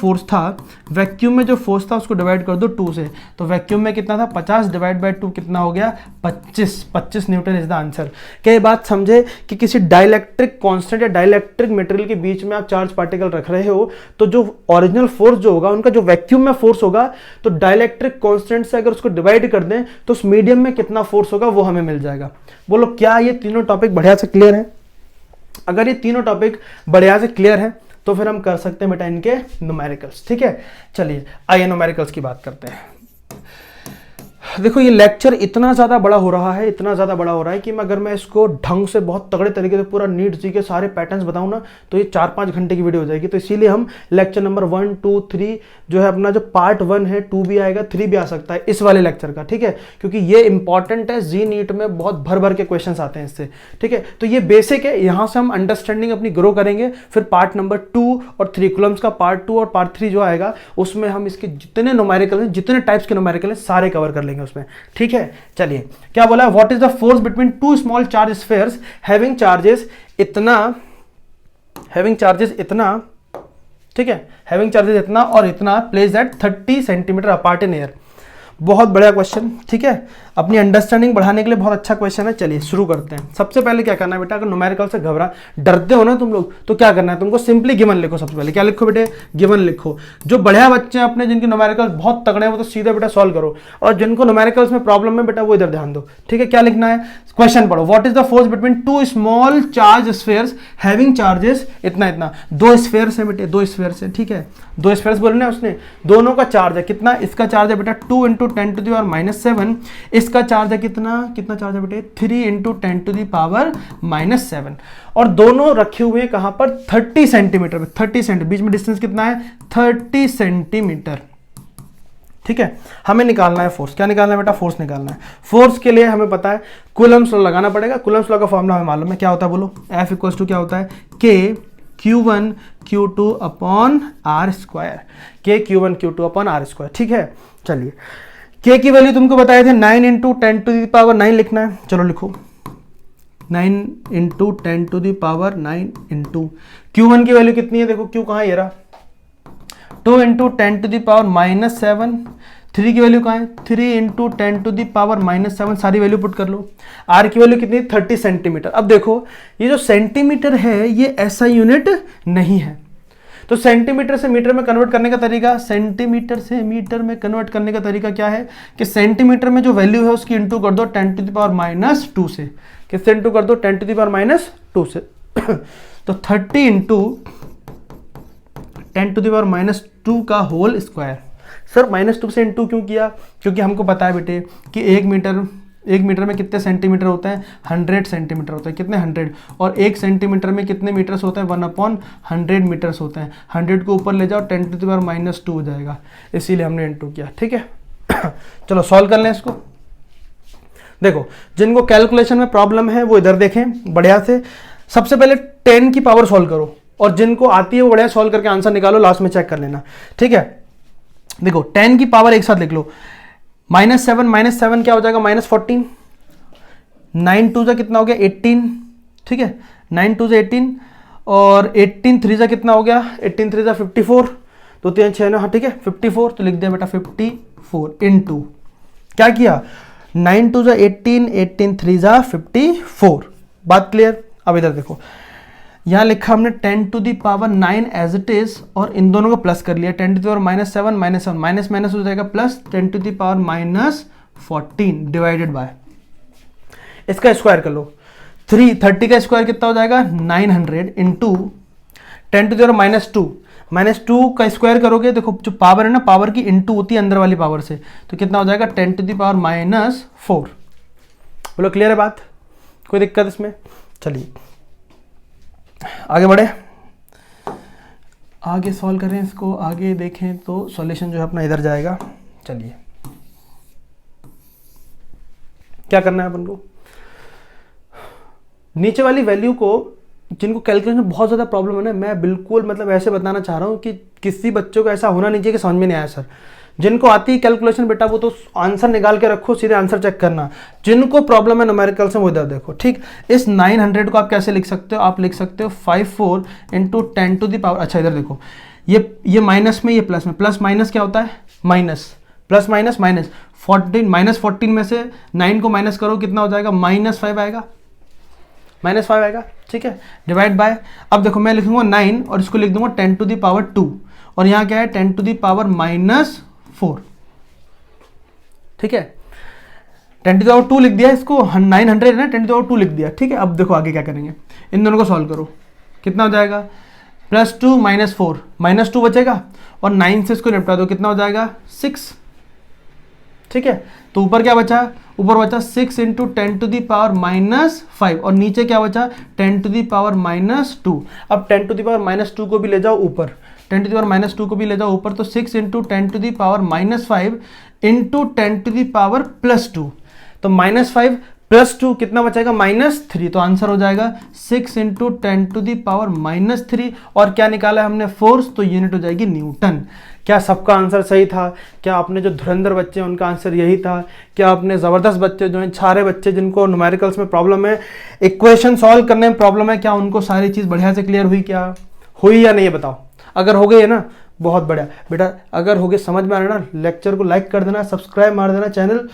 फोर्स था उसको डिवाइड कर दो 2 से। तो वैक्यूम में कितना था? 50 डिवाइड बाय 2 कितना हो गया? 25 न्यूटन इज द आंसर। क्या ये बात समझे कि किसी डाइलेक्ट्रिक कांस्टेंट या डाइलेक्ट्रिक मटेरियल के बीच में आप चार्ज पार्टिकल रख रहे हो, तो जो ओरिजिनल फोर्स जो होगा उनका, जो वैक्यूम में फोर्स होगा, तो डाइलेक्ट्रिक कांस्टेंट से अगर उसको डिवाइड कर दें तो उस मीडियम में कितना फोर्स होगा वो हमें मिल जाएगा। बोलो क्या ये तीनों टॉपिक बढ़िया से क्लियर है? अगर ये तीनों टॉपिक बढ़िया से क्लियर है तो फिर हम कर सकते हैं बेटा इनके न्यूमेरिकल्स, ठीक है। चलिए आइए न्यूमेरिकल्स की बात करते हैं। देखो ये लेक्चर इतना ज़्यादा बड़ा हो रहा है कि अगर मैं इसको ढंग से बहुत तगड़े तरीके से पूरा नीट जी के सारे पैटर्न्स बताऊं ना, तो ये 4-5 घंटे की वीडियो हो जाएगी। तो इसीलिए हम लेक्चर नंबर 1, 2, 3 जो है अपना जो पार्ट 1 है, 2 भी आएगा, 3 भी आ सकता है इस वाले लेक्चर का, ठीक है। क्योंकि ये इंपॉर्टेंट है, जी नीट में बहुत भर के क्वेश्चन आते हैं इससे, ठीक है। तो ये बेसिक है, यहाँ से हम अंडरस्टैंडिंग अपनी ग्रो करेंगे। फिर पार्ट नंबर 2 और 3 कॉलम्स का पार्ट 2 और पार्ट 3 जो आएगा उसमें हम इसके जितने न्यूमेरिकल हैं, जितने टाइप्स के न्यूमेरिकल हैं, सारे कवर कर लेंगे उसमें, ठीक है। चलिए क्या बोला? What is the force between two small charge spheres having charges इतना, ठीक है, हैविंग चार्जेस इतना और इतना, place at 30 centimetre apart in air. बहुत बढ़िया क्वेश्चन, ठीक है, अपनी अंडरस्टैंडिंग बढ़ाने के लिए बहुत अच्छा क्वेश्चन है। चलिए शुरू करते हैं। सबसे पहले क्या करना है बेटा, अगर न्यूमेरिकल से डरते हो ना तुम लोग, तो क्या करना है तुमको? सिंपली गिवन लिखो। सबसे पहले क्या लिखो बेटे? गिवन लिखो। जो बढ़िया बच्चे हैं अपने, जिनके न्यूमेरिकल बहुत तगड़े हैं, वो तो सीधे बेटा सॉल्व करो, और जिनको न्यूमेरिकल्स में प्रॉब्लम है बेटा वो इधर ध्यान दो, ठीक है। क्या लिखना है? क्वेश्चन पढ़ो। What is the force between two small charge spheres having charges इतना। 2 स्फीयर्स है बेटे, 2 स्फीयर्स है, ठीक है। 2 स्फीयर्स बोलने उसने, दोनों का चार्ज है कितना? इसका चार्ज है बेटा 2 × 10⁻⁷। इसका चार्ज है कितना चार्ज है बेटे? 3 × 10⁻⁷। और दोनों रखे हुए कहां पर? 30 सेंटीमीटर पे। 30 सेंटीमीटर, बीच में डिस्टेंस कितना है? 30 सेंटीमीटर, ठीक है। हमें निकालना है फोर्स। क्या निकालना है बेटा? फोर्स निकालना है। फोर्स के लिए हमें पता है कूलम्स लॉ लगाना पड़ेगा। कूलम्स लॉ का फॉर्मूला हमें मालूम है, क्या होता है बोलो? F = क्या होता है? K Q1 Q2 upon R²। K Q1 Q2 upon R², ठीक है। चलिए K की वैल्यू तुमको बताए थे 9 × 10⁹ लिखना है। चलो लिखो 9 × 10⁹ Q1 की वैल्यू कितनी है? देखो Q कहाँ? ये रहा 2 इंटू 10 टू द पावर -7, 3 की वैल्यू कहाँ है, 3 इंटू 10 टू द पावर -7, सारी वैल्यू पुट कर लो। आर की वैल्यू कितनी, 30 सेंटीमीटर। अब देखो ये जो सेंटीमीटर है ये ऐसा यूनिट नहीं है, तो सेंटीमीटर से मीटर में कन्वर्ट करने का तरीका, सेंटीमीटर से मीटर में कन्वर्ट करने का तरीका क्या है कि सेंटीमीटर में जो वैल्यू है उसकी इंटू कर दो 10 टू द पावर -2 से, किससे इंटू कर दो, 10 टू द पावर -2 से। तो 30 इंटू 10 टू द पावर -2 का होल स्क्वायर। सर -2 से इंटू क्यों किया, क्योंकि हमको पता है बेटे कि 1 मीटर में कितने सेंटीमीटर होते हैं, 100 सेंटीमीटर होते हैं, कितने 100, और 1 सेंटीमीटर में कितने मीटर्स होते हैं, 1/100 मीटर्स होते हैं। 100 को ऊपर ले जाओ 10 टू द पावर -2 हो जाएगा, इसीलिए हमने इंटू किया। ठीक है चलो सॉल्व कर लें इसको। देखो जिनको कैलकुलेशन में प्रॉब्लम है वो इधर देखें बढ़िया से। सबसे पहले 10 की पावर सॉल्व करो, और जिनको आती है वो बढ़िया सॉल्व करके आंसर निकालो, लास्ट में चेक कर लेना। ठीक है देखो 10 की पावर एक साथ लिख लो, -7 क्या हो जाएगा, -14, 9 2 जा कितना हो गया 18, ठीक है 9 2 जा 18, और 18 3 जा कितना हो गया, 18 3 जा 54, 2 3 6 9, हाँ ठीक है 54, तो लिख दिया बेटा 54 इनटू क्या किया, 9 2 जा 18, 18 3 जा 54। बात क्लियर। अब इधर देखो यहां लिखा हमने 10 to the power 9 as it is, और इन दोनों को प्लस कर लिया, 10 to the power -7 -7 minus minus हो जाएगा plus, 10 to the power -14 divided by, इसका स्क्वायर कर लो, 30 का स्क्वायर कितना हो जाएगा 900 इंटू 10 टू दी पावर -2 का स्क्वायर करोगे, देखो जो पावर है ना, पावर की इंटू होती है अंदर वाली पावर से, तो कितना हो जाएगा 10 टू दी पावर -4। बोलो क्लियर है बात, कोई दिक्कत इसमें। चलिए आगे बढ़े, आगे सॉल्व करें इसको, आगे देखें तो सॉल्यूशन जो है अपना इधर जाएगा। चलिए क्या करना है अपन को, नीचे वाली वैल्यू को, जिनको कैलकुलेशन में बहुत ज़्यादा प्रॉब्लम है ना, मैं बिल्कुल मतलब ऐसे बताना चाह रहा हूँ कि किसी बच्चों को ऐसा होना नहीं चाहिए कि समझ में नहीं आया सर। जिनको आती है कैलकुलेशन बेटा वो तो आंसर निकाल के रखो, सीधे आंसर चेक करना। जिनको प्रॉब्लम है न्यूमेरिकल्स में वो इधर देखो। ठीक, इस 900 को आप कैसे लिख सकते हो, आप लिख सकते हो 54 इंटू 10 टू दी पावर, अच्छा इधर देखो ये माइनस में, ये प्लस में, प्लस माइनस क्या होता है माइनस, प्लस माइनस माइनस, 14 में से 9 को माइनस करो कितना हो जाएगा -5 आएगा, -5 आएगा। ठीक है, डिवाइड बाय, अब देखो मैं लिखूंगा 9 और इसको लिख दूंगा 10 टू दी पावर 2, और यहाँ क्या है 10 टू दी पावर -4। ठीक है, 10 टू दी पावर 2 लिख दिया, इसको 900 है ना, 10 टू दी पावर 2 लिख दिया। ठीक है, अब देखो आगे क्या करेंगे, इन दोनों को सॉल्व करो, कितना हो जाएगा +2 -4, -2 बचेगा, और 9 से इसको निपटा दो, कितना हो जाएगा 6। ठीक है, तो ऊपर क्या बचा, ऊपर बचा 6 इंटू 10 टू दी पावर -5, और नीचे क्या बचा 10 टू दी पावर -2। अब 10 टू दी पावर -2 को भी ले जाओ ऊपर, 10 टू दी पावर -2 को भी ले जाओ ऊपर, तो 6 into 10 to the power -5 into 10 to the power +2, तो -5 +2 कितना बचेगा -3, तो आंसर हो जाएगा 6 इंटू 10 टू दी पावर -3, और क्या निकाला है हमने फोर्स, तो यूनिट हो जाएगी न्यूटन। क्या सबका आंसर सही था? क्या अपने जो धुरंधर बच्चे हैं उनका आंसर यही था? क्या अपने ज़बरदस्त बच्चे जो हैं, सारे बच्चे जिनको न्यूमेरिकल्स में प्रॉब्लम है, इक्वेशन सॉल्व करने में प्रॉब्लम है, क्या उनको सारी चीज़ बढ़िया से क्लियर हुई, क्या हुई या नहीं है बताओ? अगर हो गई है ना बहुत बढ़िया बेटा, अगर हो गए समझ में आ रहा है ना, लेक्चर को लाइक कर देना, सब्सक्राइब मार देना चैनल।